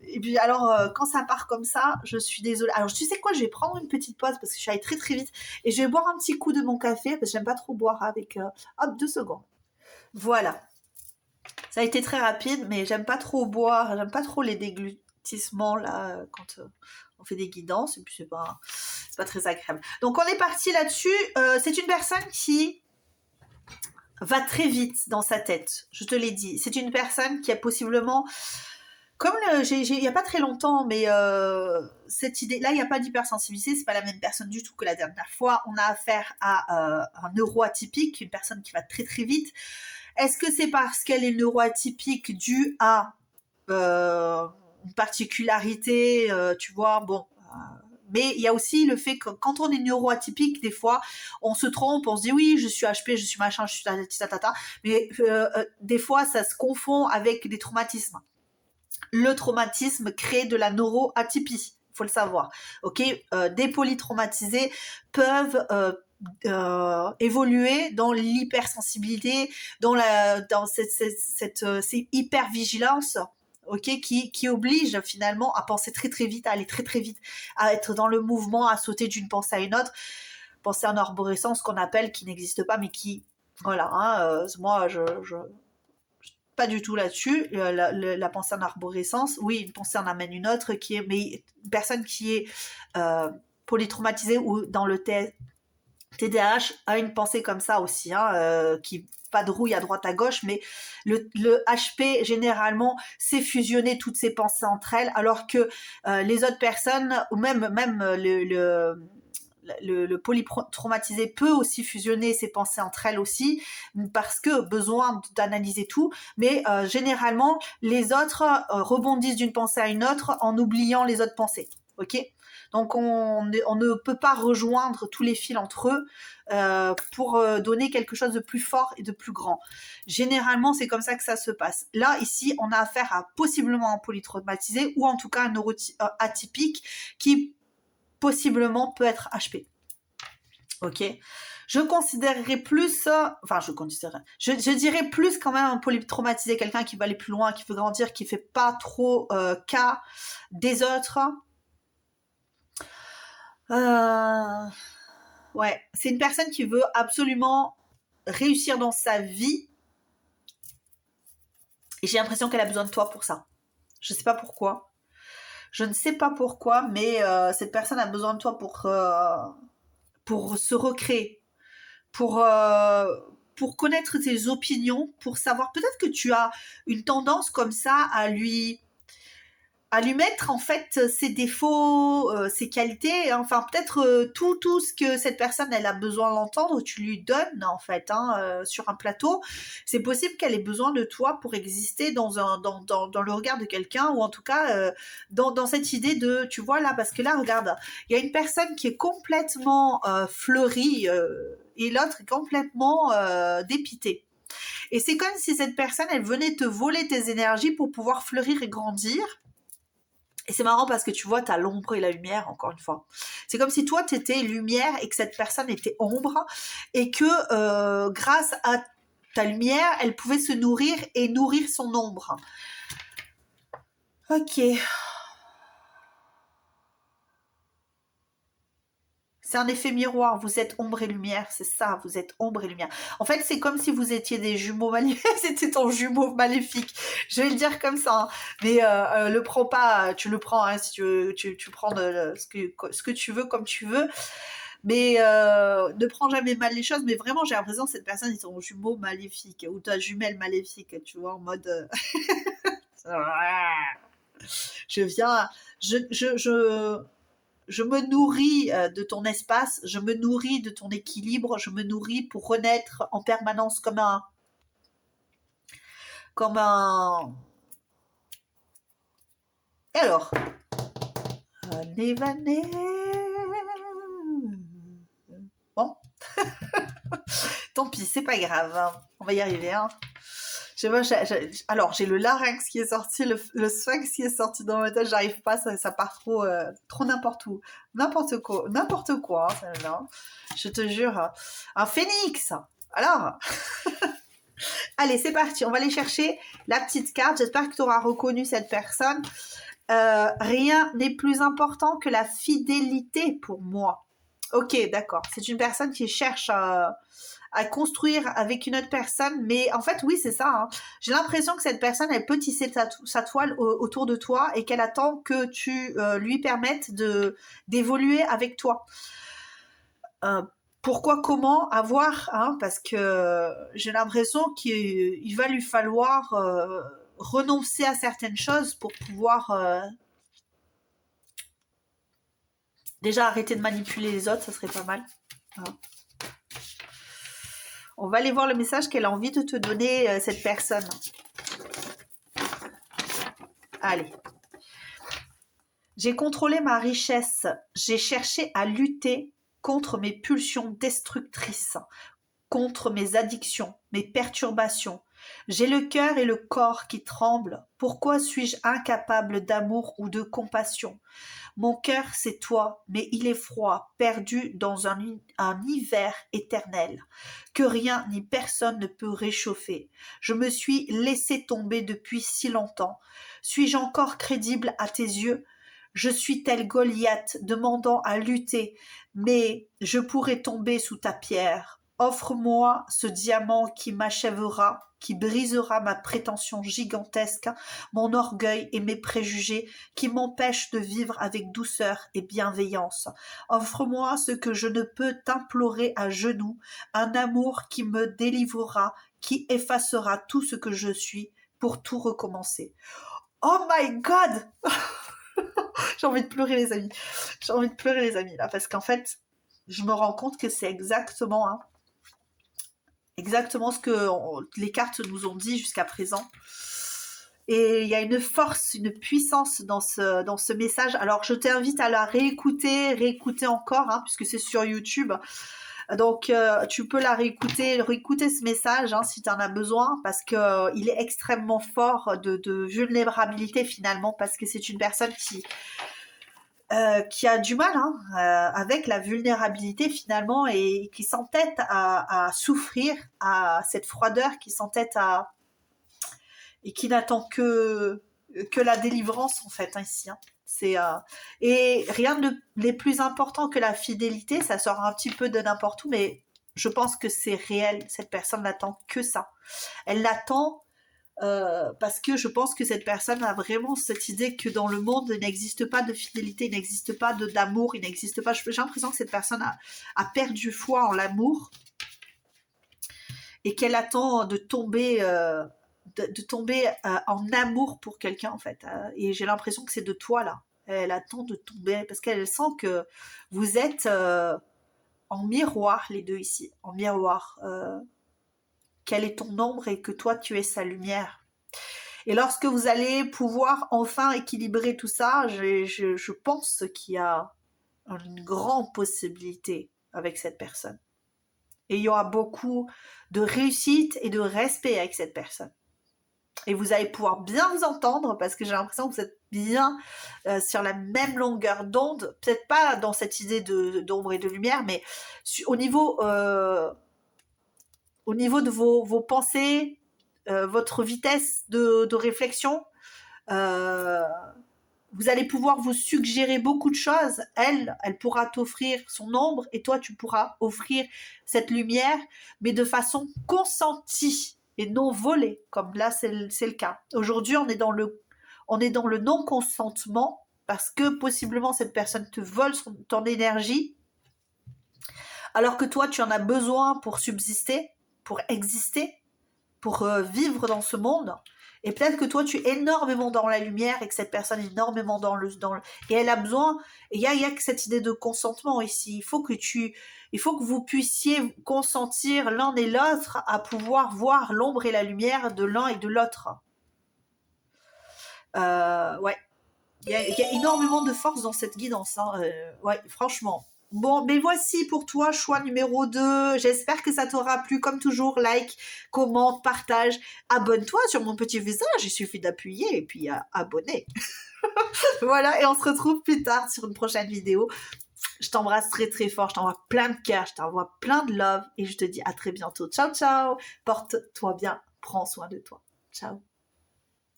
Et puis alors, quand ça part comme ça, je suis désolée. Alors, tu sais quoi, je vais prendre une petite pause parce que je suis allée très très vite. Et je vais boire un petit coup de mon café parce que j'aime pas trop boire avec... hop, 2 secondes. Voilà. Ça a été très rapide, mais j'aime pas trop boire, j'aime pas trop les déglutissements là quand on fait des guidances, et puis c'est pas très agréable. Donc on est parti là-dessus. C'est une personne qui va très vite dans sa tête, je te l'ai dit. C'est une personne qui a possiblement, comme il y a pas très longtemps, mais cette idée, là il n'y a pas d'hypersensibilité, c'est pas la même personne du tout que la dernière fois. On a affaire à un neuroatypique, une personne qui va très très vite. Est-ce que c'est parce qu'elle est neuroatypique due à une particularité, tu vois, bon. Mais il y a aussi le fait que quand on est neuroatypique, des fois, on se trompe, on se dit oui, je suis HP, je suis machin, je suis tatata. Mais des fois, ça se confond avec des traumatismes. Le traumatisme crée de la neuroatypie. Faut le savoir, ok. Des polytraumatisés peuvent évoluer dans l'hypersensibilité, dans cette hypervigilance, ok, qui oblige finalement à penser très très vite, à aller très très vite, à être dans le mouvement, à sauter d'une pensée à une autre, pensée en arborescence qu'on appelle, qui n'existe pas, mais qui, voilà, hein, moi je pas du tout là-dessus. La pensée en arborescence, oui, une pensée en amène une autre, mais une personne qui est polytraumatisée ou dans le TDAH a une pensée comme ça aussi, hein, qui vadrouille à droite à gauche, mais le HP, généralement, c'est fusionner toutes ces pensées entre elles, alors que les autres personnes, ou même le polytraumatisé peut aussi fusionner ses pensées entre elles aussi, parce que besoin d'analyser tout, mais généralement, les autres rebondissent d'une pensée à une autre en oubliant les autres pensées, ok ? Donc on ne peut pas rejoindre tous les fils entre eux pour donner quelque chose de plus fort et de plus grand. Généralement, c'est comme ça que ça se passe. Là, ici, on a affaire à possiblement un polytraumatisé ou en tout cas un neuroatypique qui possiblement peut être HP. Ok. Je considérerais plus, je dirais plus quand même un polytraumatisé, quelqu'un qui va aller plus loin, qui veut grandir, qui fait pas trop cas des autres. Ouais, c'est une personne qui veut absolument réussir dans sa vie. Et j'ai l'impression qu'elle a besoin de toi pour ça. Je ne sais pas pourquoi. Je ne sais pas pourquoi, mais cette personne a besoin de toi pour se recréer, pour connaître tes opinions, pour savoir. Peut-être que tu as une tendance comme ça à lui mettre en fait ses défauts, ses qualités, hein. Enfin peut-être tout ce que cette personne elle a besoin d'entendre, tu lui donnes en fait, hein, sur un plateau. C'est possible qu'elle ait besoin de toi pour exister dans le regard de quelqu'un, ou en tout cas dans cette idée de, tu vois là, parce que là regarde, il y a une personne qui est complètement fleurie et l'autre est complètement dépitée. Et c'est comme si cette personne elle venait te voler tes énergies pour pouvoir fleurir et grandir. Et c'est marrant parce que tu vois, t'as l'ombre et la lumière, encore une fois. C'est comme si toi, t'étais lumière et que cette personne était ombre, et que grâce à ta lumière, elle pouvait se nourrir et nourrir son ombre. Ok. C'est un effet miroir, vous êtes ombre et lumière, c'est ça, vous êtes ombre et lumière. En fait, c'est comme si vous étiez des jumeaux maléfiques, c'était ton jumeau maléfique, je vais le dire comme ça, hein. Mais le prends pas, tu le prends, hein, si tu prends ce que tu veux comme tu veux, mais ne prends jamais mal les choses, mais vraiment j'ai l'impression que cette personne est ton jumeau maléfique, ou ta jumelle maléfique, tu vois, en mode... je viens... Je me nourris de ton espace, je me nourris de ton équilibre, je me nourris pour renaître en permanence comme un... Et alors Vanné. Bon. Tant pis, c'est pas grave, hein. On va y arriver, hein. Alors, j'ai le larynx qui est sorti, le sphinx qui est sorti dans ma tête, j'arrive pas, ça part trop n'importe où. N'importe quoi, hein, celle-là. Je te jure. Un phénix. Alors, allez, c'est parti, on va aller chercher la petite carte. J'espère que tu auras reconnu cette personne. Rien n'est plus important que la fidélité pour moi. Ok, d'accord. C'est une personne qui cherche à construire avec une autre personne, mais en fait oui c'est ça, hein. J'ai l'impression que cette personne elle peut tisser sa toile autour de toi et qu'elle attend que tu lui permettes d'évoluer avec toi. Pourquoi, comment, à voir, hein, parce que j'ai l'impression qu'il va lui falloir renoncer à certaines choses pour pouvoir déjà arrêter de manipuler les autres, ça serait pas mal, hein. On va aller voir le message qu'elle a envie de te donner, cette personne. Allez. J'ai contrôlé ma richesse. J'ai cherché à lutter contre mes pulsions destructrices, contre mes addictions, mes perturbations. J'ai le cœur et le corps qui tremblent. Pourquoi suis-je incapable d'amour ou de compassion? Mon cœur, c'est toi, mais il est froid, perdu dans un hiver éternel, que rien ni personne ne peut réchauffer. Je me suis laissé tomber depuis si longtemps. Suis-je encore crédible à tes yeux? Je suis tel Goliath demandant à lutter, mais je pourrais tomber sous ta pierre. Offre-moi ce diamant qui m'achèvera, qui brisera ma prétention gigantesque, mon orgueil et mes préjugés, qui m'empêchent de vivre avec douceur et bienveillance. Offre-moi ce que je ne peux t'implorer à genoux, un amour qui me délivrera, qui effacera tout ce que je suis pour tout recommencer. Oh my God! J'ai envie de pleurer les amis. J'ai envie de pleurer les amis là, parce qu'en fait, je me rends compte que c'est exactement, exactement ce que les cartes nous ont dit jusqu'à présent. Et il y a une force, une puissance dans ce message. Alors, je t'invite à la réécouter encore, puisque c'est sur YouTube. Donc, tu peux la réécouter ce message si tu en as besoin, parce que il est extrêmement fort de vulnérabilité finalement, parce que c'est une personne qui a du mal avec la vulnérabilité finalement, et qui s'entête à souffrir, à cette froideur, qui s'entête et qui n'attend que la délivrance en fait ici. Et rien n'est plus important que la fidélité. Ça sort un petit peu de n'importe où, mais je pense que c'est réel. Cette personne n'attend que ça. Elle l'attend parce que je pense que cette personne a vraiment cette idée que dans le monde il n'existe pas de fidélité, il n'existe pas d'amour, il n'existe pas. J'ai l'impression que cette personne a perdu foi en l'amour et qu'elle attend de tomber. En amour pour quelqu'un en fait, et j'ai l'impression que c'est de toi là, elle attend de tomber parce qu'elle sent que vous êtes en miroir les deux ici, en miroir, qu'elle est ton ombre et que toi tu es sa lumière. Et lorsque vous allez pouvoir enfin équilibrer tout ça, je pense qu'il y a une grande possibilité avec cette personne, et il y aura beaucoup de réussite et de respect avec cette personne. Et vous allez pouvoir bien vous entendre parce que j'ai l'impression que vous êtes bien sur la même longueur d'onde. Peut-être pas dans cette idée d'ombre et de lumière, mais au niveau de vos pensées, votre vitesse de réflexion, vous allez pouvoir vous suggérer beaucoup de choses. Elle pourra t'offrir son ombre et toi, tu pourras offrir cette lumière, mais de façon consentie et non volée, comme là c'est le cas. Aujourd'hui, on est dans le non-consentement parce que possiblement cette personne te vole ton énergie, alors que toi tu en as besoin pour subsister, pour exister, pour vivre dans ce monde. Et peut-être que toi tu es énormément dans la lumière et que cette personne est énormément dans le et elle a besoin, et il y a que cette idée de consentement ici. Il faut que vous puissiez consentir l'un et l'autre à pouvoir voir l'ombre et la lumière de l'un et de l'autre. Ouais, il y a énormément de force dans cette guidance, ouais, franchement. Bon, mais voici pour toi, choix numéro 2. J'espère que ça t'aura plu. Comme toujours, like, commente, partage. Abonne-toi sur mon petit visage. Il suffit d'appuyer et puis abonner. Voilà, et on se retrouve plus tard sur une prochaine vidéo. Je t'embrasse très très fort. Je t'envoie plein de cœur. Je t'envoie plein de love. Et je te dis à très bientôt. Ciao, ciao. Porte-toi bien. Prends soin de toi. Ciao.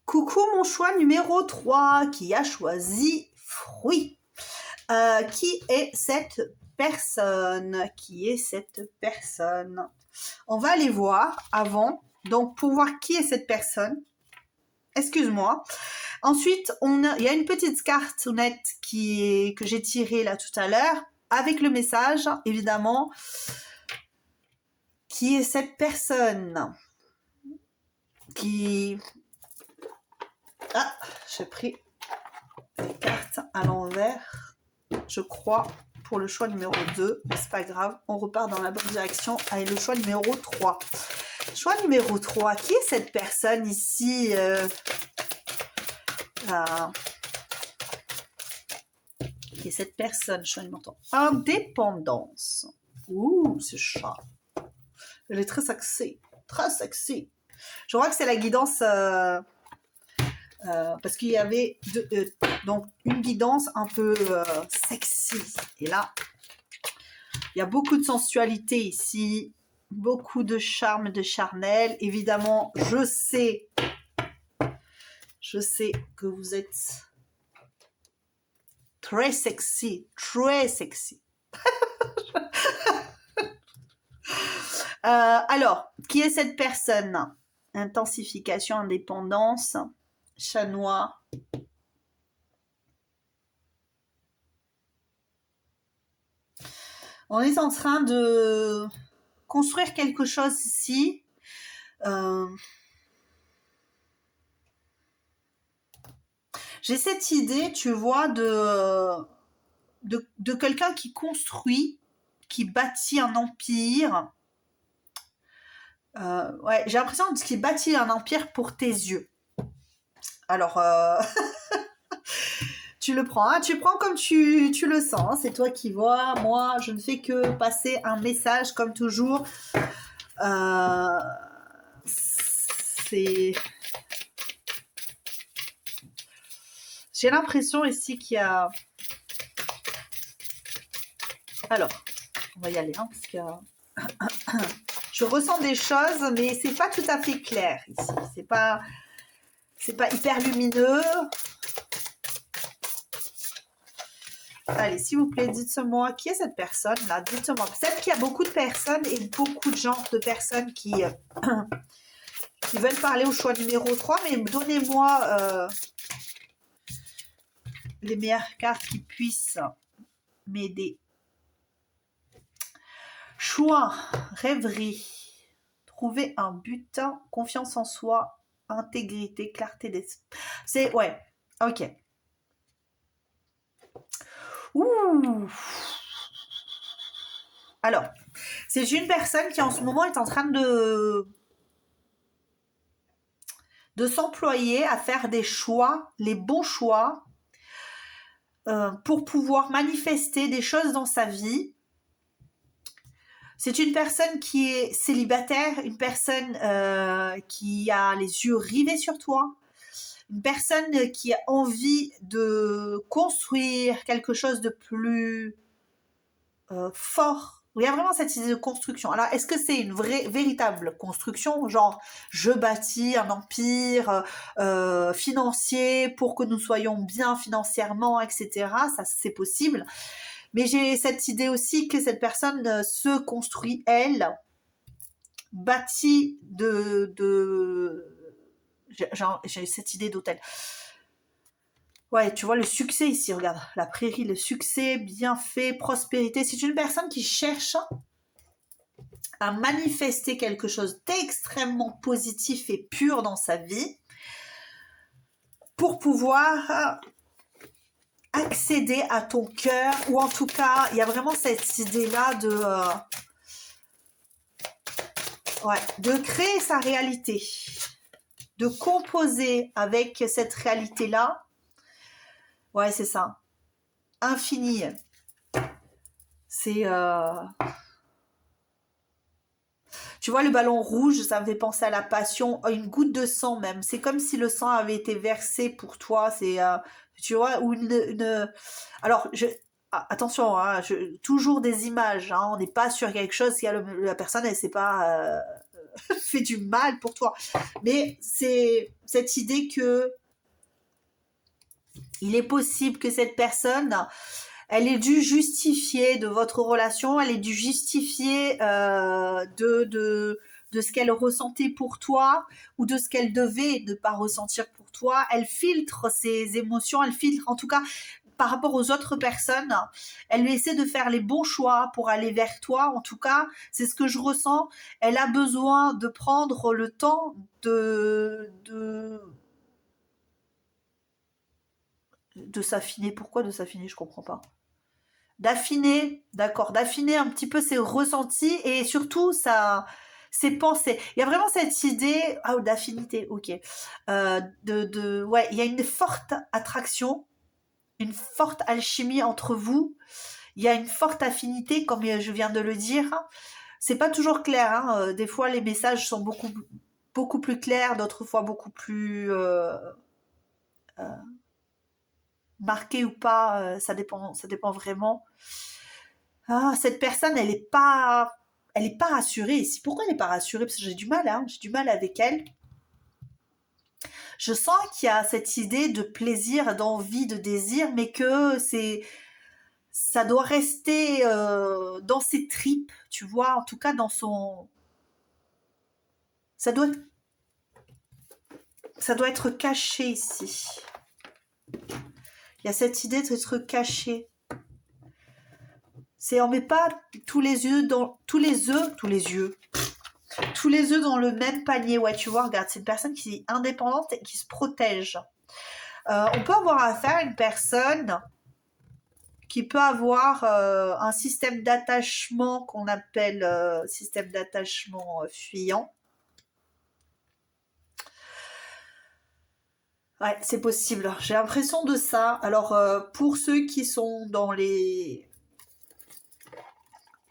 Coucou mon choix numéro 3 qui a choisi fruit. Qui est cette personne? On va aller voir avant. Donc, pour voir qui est cette personne, excuse-moi. Ensuite, il y a une petite cartonnette que j'ai tirée là tout à l'heure, avec le message, évidemment. Qui est cette personne? J'ai pris les cartes à l'envers. Je crois, pour le choix numéro 2, mais c'est pas grave, on repart dans la bonne direction avec le choix numéro 3. Choix numéro 3, qui est cette personne ici? Qui est cette personne? Choix numéro 3. Indépendance. Ouh, ce chat. Elle est très sexy. Très sexy. Je crois que c'est la guidance, parce qu'il y avait donc une guidance un peu sexy. Et là, il y a beaucoup de sensualité ici, beaucoup de charme, de charnel. Évidemment, je sais que vous êtes très sexy, très sexy. Alors, qui est cette personne? Intensification, indépendance, chat noir. On est en train de construire quelque chose ici. J'ai cette idée, tu vois, de quelqu'un qui construit, qui bâtit un empire. Ouais, j'ai l'impression qu'il bâtit un empire pour tes yeux. Alors, tu le prends, hein, tu prends comme tu le sens, hein, c'est toi qui vois. Moi, je ne fais que passer un message, comme toujours. J'ai l'impression ici qu'il y a... Alors, on va y aller, hein, parce que... Je ressens des choses, mais c'est pas tout à fait clair ici. C'est pas hyper lumineux. Allez, s'il vous plaît, dites-moi, qui est cette personne-là? Dites-moi. Peut-être qu'il y a beaucoup de personnes et beaucoup de genres de personnes qui veulent parler au choix numéro 3, mais donnez-moi les meilleures cartes qui puissent m'aider. Choix, rêverie, trouver un but, confiance en soi, intégrité, clarté d'esprit. C'est, ouais, ok. Ouh. Alors, c'est une personne qui en ce moment est en train de s'employer à faire des choix, les bons choix, pour pouvoir manifester des choses dans sa vie. C'est une personne qui est célibataire, une personne qui a les yeux rivés sur toi, une personne qui a envie de construire quelque chose de plus fort. Il y a vraiment cette idée de construction. Alors, est-ce que c'est une véritable construction, genre je bâtis un empire financier pour que nous soyons bien financièrement, etc. Ça, c'est possible. Mais j'ai cette idée aussi que cette personne se construit, elle, bâtit j'ai cette idée d'hôtel. Ouais, tu vois le succès ici, regarde, la prairie, le succès, bienfait, prospérité. C'est une personne qui cherche à manifester quelque chose d'extrêmement positif et pur dans sa vie pour pouvoir accéder à ton cœur, ou en tout cas, il y a vraiment cette idée-là de créer sa réalité, de composer avec cette réalité-là. Ouais, c'est ça. Infini. C'est... Tu vois, le ballon rouge, ça me fait penser à la passion, une goutte de sang même. C'est comme si le sang avait été versé pour toi. C'est, tu vois, ou une... Alors, attention, hein, toujours des images. Hein, on n'est pas sur quelque chose si la personne, elle ne s'est pas fait du mal pour toi. Mais c'est cette idée que il est possible que cette personne, elle ait dû justifier de votre relation, elle ait dû justifier de ce qu'elle ressentait pour toi ou de ce qu'elle devait ne pas ressentir pour toi. Elle filtre ses émotions, elle filtre en tout cas par rapport aux autres personnes. Elle essaie de faire les bons choix pour aller vers toi. En tout cas, c'est ce que je ressens. Elle a besoin de prendre le temps de s'affiner. Pourquoi de s'affiner? Je comprends pas. D'affiner, d'accord, d'affiner un petit peu ses ressentis et surtout ses pensées. Il y a vraiment cette idée d'affinité, ok. Ouais, il y a une forte attraction, une forte alchimie entre vous. Il y a une forte affinité, comme je viens de le dire. C'est pas toujours clair, hein. Des fois les messages sont beaucoup beaucoup plus claires, d'autres fois beaucoup plus marquées ou pas, ça dépend vraiment. Ah, cette personne, elle est pas rassurée ici. Pourquoi elle n'est pas rassurée? Parce que j'ai du mal, hein, j'ai du mal avec elle. Je sens qu'il y a cette idée de plaisir, d'envie, de désir, mais que ça doit rester dans ses tripes, tu vois, en tout cas dans son... Ça doit être caché ici. Il y a cette idée d'être caché. On met pas tous les œufs dans le même panier. Ouais, tu vois, regarde, c'est une personne qui est indépendante et qui se protège. On peut avoir affaire à une personne qui peut avoir un système d'attachement qu'on appelle système d'attachement fuyant. Ouais, c'est possible. J'ai l'impression de ça. Alors, pour ceux qui sont dans les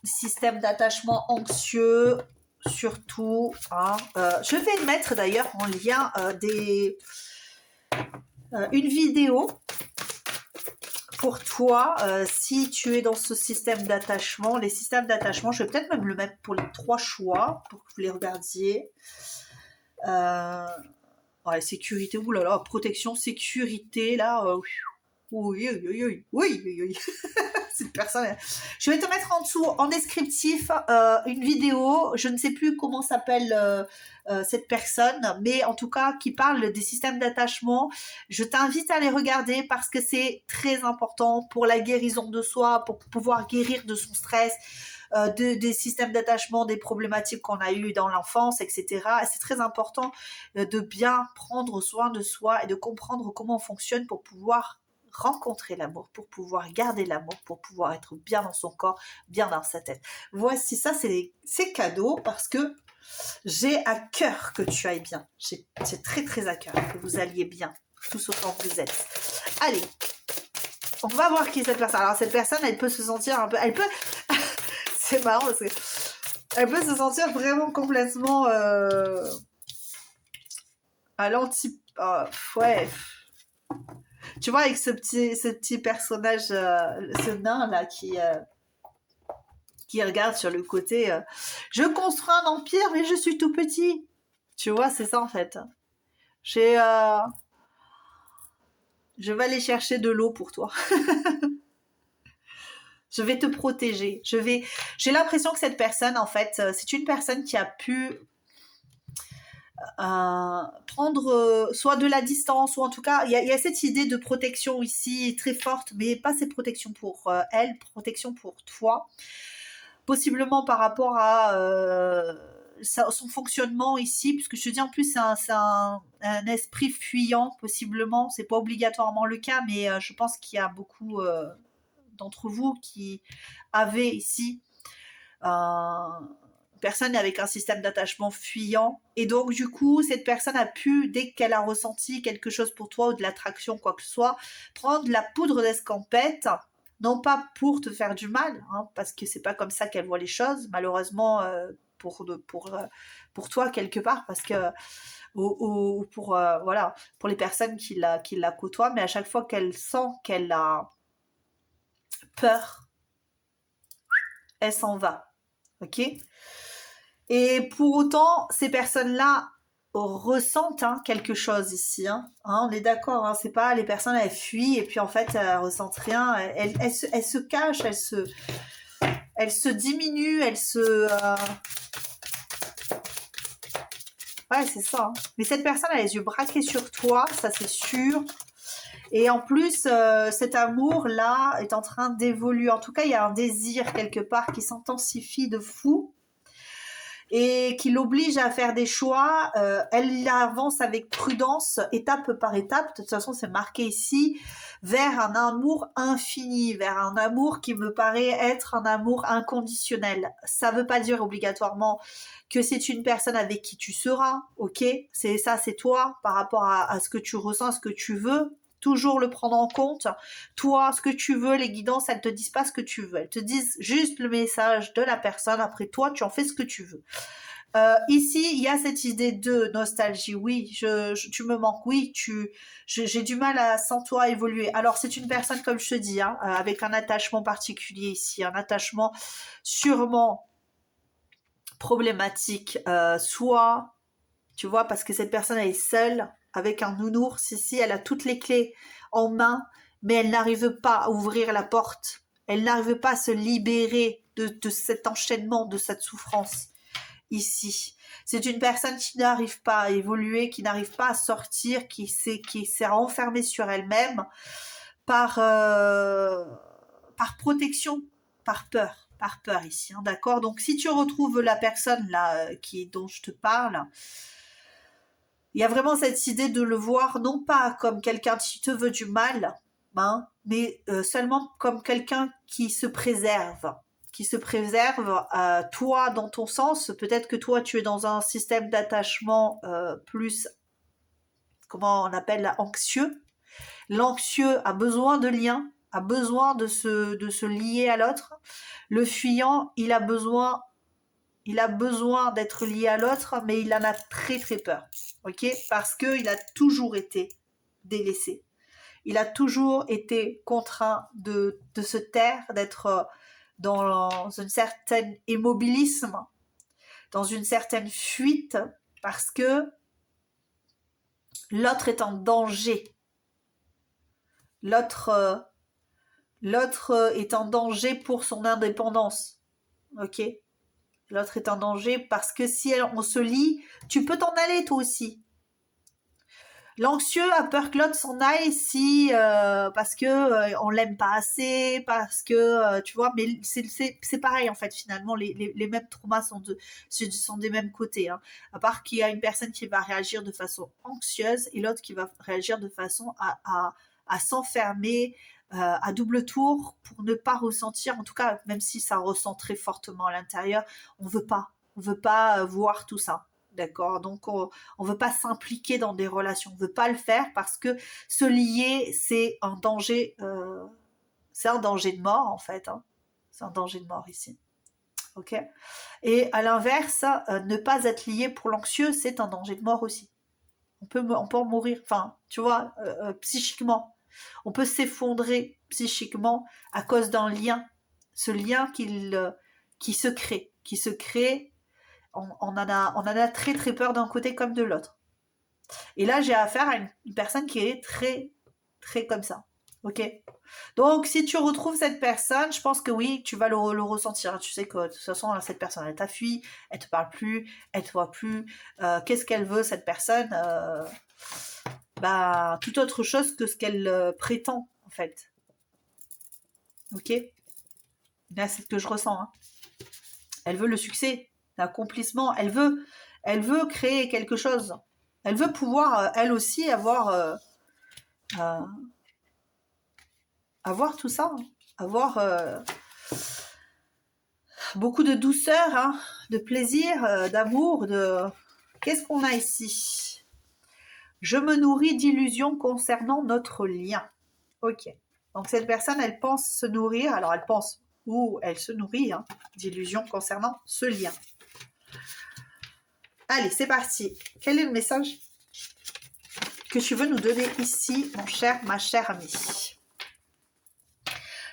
systèmes d'attachement anxieux, surtout, hein, je vais mettre d'ailleurs en lien une vidéo pour toi, si tu es dans ce système d'attachement. Les systèmes d'attachement, je vais peut-être même le mettre pour les 3 choix, pour que vous les regardiez. Ouais, sécurité, oulala, protection, sécurité, là, oui, cette personne. Je vais te mettre en dessous, en descriptif, une vidéo, je ne sais plus comment s'appelle cette personne, mais en tout cas, qui parle des systèmes d'attachement. Je t'invite à les regarder parce que c'est très important pour la guérison de soi, pour pouvoir guérir de son stress, des systèmes d'attachement, des problématiques qu'on a eues dans l'enfance, etc. Et c'est très important de bien prendre soin de soi et de comprendre comment on fonctionne pour pouvoir rencontrer l'amour, pour pouvoir garder l'amour, pour pouvoir être bien dans son corps, bien dans sa tête. Voici ça, c'est cadeau parce que j'ai à cœur que tu ailles bien. J'ai très très à cœur que vous alliez bien, tous autant que vous êtes. Allez, on va voir qui est cette personne. Alors cette personne, elle peut se sentir un peu... C'est marrant parce que elle peut se sentir vraiment complètement à l'anti... ouais. Tu vois, avec ce petit personnage, ce nain là qui regarde sur le côté. Je construis un empire, mais je suis tout petit. Tu vois, c'est ça en fait. Je vais aller chercher de l'eau pour toi. Je vais te protéger. J'ai l'impression que cette personne, en fait, c'est une personne qui a pu prendre soit de la distance, ou en tout cas, il y a cette idée de protection ici très forte, mais pas cette protection pour elle, protection pour toi. Possiblement par rapport à son fonctionnement ici, puisque je te dis en plus, c'est un esprit fuyant, possiblement. C'est pas obligatoirement le cas, mais je pense qu'il y a beaucoup... d'entre vous qui avez ici personne avec un système d'attachement fuyant, et donc du coup cette personne a pu, dès qu'elle a ressenti quelque chose pour toi ou de l'attraction, quoi que ce soit, prendre la poudre d'escampette, non pas pour te faire du mal, hein, parce que c'est pas comme ça qu'elle voit les choses, malheureusement, pour toi quelque part, parce que ou pour voilà, pour les personnes qui la côtoient, mais à chaque fois qu'elle sent qu'elle a peur, elle s'en va, ok? Et pour autant, ces personnes-là ressentent quelque chose ici, hein, on est d'accord, hein, c'est pas les personnes, elles fuient et puis en fait elles ressentent rien, elles se cachent, elles se diminuent, elles se... Ouais, c'est ça, hein. Mais cette personne a les yeux braqués sur toi, ça c'est sûr. Et en plus, cet amour-là est en train d'évoluer. En tout cas, il y a un désir quelque part qui s'intensifie de fou et qui l'oblige à faire des choix. Elle avance avec prudence, étape par étape. De toute façon, c'est marqué ici, vers un amour infini, vers un amour qui me paraît être un amour inconditionnel. Ça ne veut pas dire obligatoirement que c'est une personne avec qui tu seras, ok? C'est ça, c'est toi, par rapport à ce que tu ressens, ce que tu veux. Toujours le prendre en compte. Toi, ce que tu veux, les guidances, elles te disent pas ce que tu veux. Elles te disent juste le message de la personne. Après, toi, tu en fais ce que tu veux. Ici, il y a cette idée de nostalgie. Oui, tu me manques. Oui, j'ai du mal à sans toi évoluer. Alors, c'est une personne, comme je te dis, hein, avec un attachement particulier ici, un attachement sûrement problématique. Soit, tu vois, parce que cette personne elle est seule avec un nounours ici, elle a toutes les clés en main, mais elle n'arrive pas à ouvrir la porte. Elle n'arrive pas à se libérer de cet enchaînement, de cette souffrance ici. C'est une personne qui n'arrive pas à évoluer, qui n'arrive pas à sortir, qui s'est renfermée sur elle-même par protection, par peur ici, hein, d'accord. Donc si tu retrouves la personne là dont je te parle, il y a vraiment cette idée de le voir non pas comme quelqu'un qui te veut du mal, hein, mais seulement comme quelqu'un qui se préserve. Toi dans ton sens, peut-être que toi tu es dans un système d'attachement plus, comment on appelle là, anxieux. L'anxieux a besoin de liens, a besoin de se lier à l'autre. Le fuyant, il a besoin d'être lié à l'autre, mais il en a très très peur, ok? Parce qu'il a toujours été délaissé. Il a toujours été contraint de se taire, d'être dans un certain immobilisme, dans une certaine fuite, parce que l'autre est en danger. L'autre est en danger pour son indépendance, ok? L'autre est en danger parce que si on se lie, tu peux t'en aller toi aussi. L'anxieux a peur que l'autre s'en aille si parce que on l'aime pas assez, parce que tu vois, mais c'est pareil en fait finalement les mêmes traumas sont des mêmes côtés, hein. À part qu'il y a une personne qui va réagir de façon anxieuse et l'autre qui va réagir de façon à s'enfermer à double tour pour ne pas ressentir, en tout cas même si ça ressent très fortement à l'intérieur, on veut pas voir tout ça. D'accord, donc on veut pas s'impliquer dans des relations, on veut pas le faire parce que se lier c'est un danger de mort en fait, hein. C'est un danger de mort ici, ok. Et à l'inverse, ne pas être lié pour l'anxieux c'est un danger de mort aussi. On peut en mourir, enfin tu vois, psychiquement, on peut s'effondrer psychiquement à cause d'un lien, ce lien qui se crée. On en a très très peur d'un côté comme de l'autre. Et là, j'ai affaire à une personne qui est très, très comme ça. Ok. Donc, si tu retrouves cette personne, je pense que oui, tu vas le ressentir. Tu sais que de toute façon, cette personne, elle t'a fui, elle te parle plus, elle te voit plus. Qu'est-ce qu'elle veut, cette personne tout autre chose que ce qu'elle prétend, en fait. Ok. Là, c'est ce que je ressens, hein. Elle veut le succès, l'accomplissement. Elle veut créer quelque chose. Elle veut pouvoir, elle aussi, avoir tout ça, hein. Avoir beaucoup de douceur, hein, de plaisir, d'amour, Qu'est-ce qu'on a ici? Je me nourris d'illusions concernant notre lien. Ok. Donc cette personne, elle pense se nourrir, alors elle pense ou elle se nourrit, hein, d'illusions concernant ce lien. Allez, c'est parti. Quel est le message que tu veux nous donner ici, ma chère amie?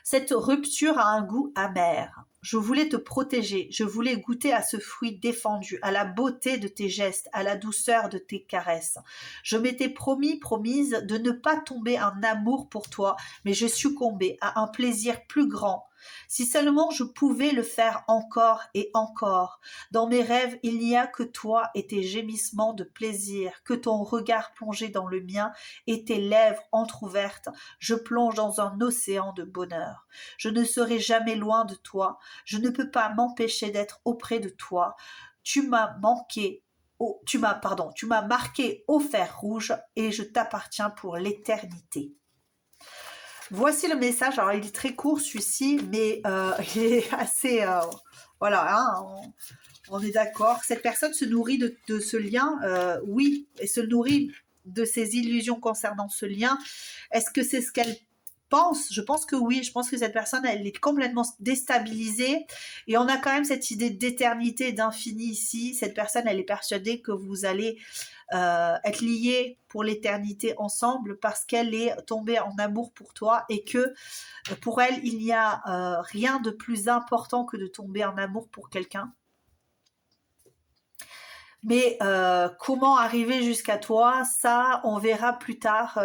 Cette rupture a un goût amer. Je voulais te protéger, je voulais goûter à ce fruit défendu, à la beauté de tes gestes, à la douceur de tes caresses. Je m'étais promise de ne pas tomber en amour pour toi, mais je succombais à un plaisir plus grand. Si seulement je pouvais le faire encore et encore. Dans mes rêves, il n'y a que toi et tes gémissements de plaisir, que ton regard plongé dans le mien et tes lèvres entr'ouvertes. Je plonge dans un océan de bonheur. Je ne serai jamais loin de toi. Je ne peux pas m'empêcher d'être auprès de toi. Tu m'as marqué au fer rouge et je t'appartiens pour l'éternité. Voici le message. Alors, il est très court celui-ci, mais il est assez... voilà, hein, on est d'accord. Cette personne se nourrit de ce lien, oui, et se nourrit de ses illusions concernant ce lien. Est-ce que c'est ce qu'elle je pense que oui, je pense que cette personne, elle est complètement déstabilisée et on a quand même cette idée d'éternité, d'infini ici. Cette personne, elle est persuadée que vous allez être liés pour l'éternité ensemble parce qu'elle est tombée en amour pour toi et que pour elle, il n'y a rien de plus important que de tomber en amour pour quelqu'un. Mais comment arriver jusqu'à toi, ça, on verra plus tard.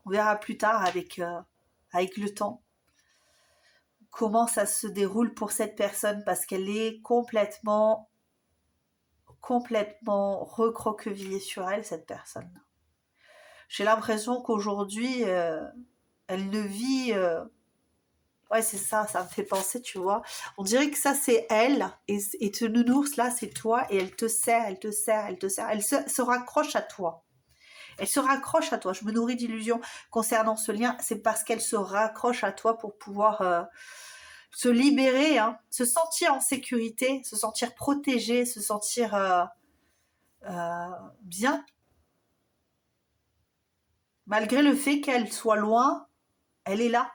On verra plus tard avec le temps comment ça se déroule pour cette personne parce qu'elle est complètement recroquevillée sur elle, cette personne. J'ai l'impression qu'aujourd'hui, elle ne vit... Ouais, c'est ça, ça me fait penser, tu vois. On dirait que ça, c'est elle, et ce nounours, là, c'est toi, et elle te serre, elle te serre, elle te serre. Elle se raccroche à toi. Elle se raccroche à toi. Je me nourris d'illusions concernant ce lien. C'est parce qu'elle se raccroche à toi pour pouvoir se libérer, hein, se sentir en sécurité, se sentir protégée, se sentir bien. Malgré le fait qu'elle soit loin, elle est là.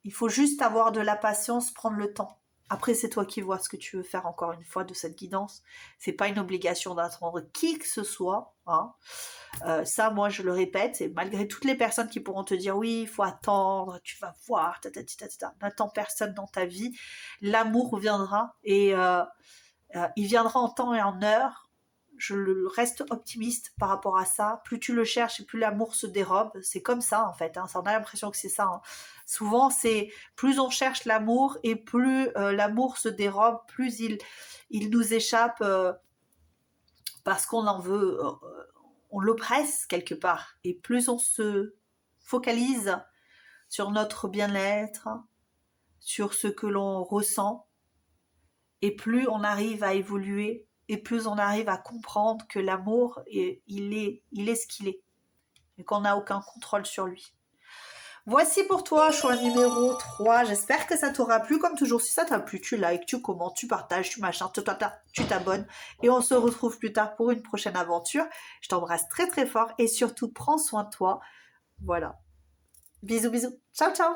Il faut juste avoir de la patience, prendre le temps. Après, c'est toi qui vois ce que tu veux faire encore une fois de cette guidance. C'est pas une obligation d'attendre qui que ce soit. Hein. Ça, moi, je le répète, c'est malgré toutes les personnes qui pourront te dire oui, il faut attendre, tu vas voir, n'attends personne dans ta vie. L'amour viendra et il viendra en temps et en heure. Je reste optimiste par rapport à ça. Plus tu le cherches et plus l'amour se dérobe. C'est comme ça en fait. Hein. Ça, on a l'impression que c'est ça. Hein. Souvent, c'est plus on cherche l'amour et plus l'amour se dérobe, plus il nous échappe parce qu'on en veut, on l'oppresse quelque part. Et plus on se focalise sur notre bien-être, sur ce que l'on ressent, et plus on arrive à évoluer, et plus on arrive à comprendre que l'amour, il est ce qu'il est, et qu'on n'a aucun contrôle sur lui. Voici pour toi, choix numéro 3. J'espère que ça t'aura plu. Comme toujours, si ça t'a plu, tu likes, tu commentes, tu partages, tu machin, tu t'abonnes. Et on se retrouve plus tard pour une prochaine aventure. Je t'embrasse très très fort et surtout, prends soin de toi. Voilà. Bisous, bisous. Ciao, ciao.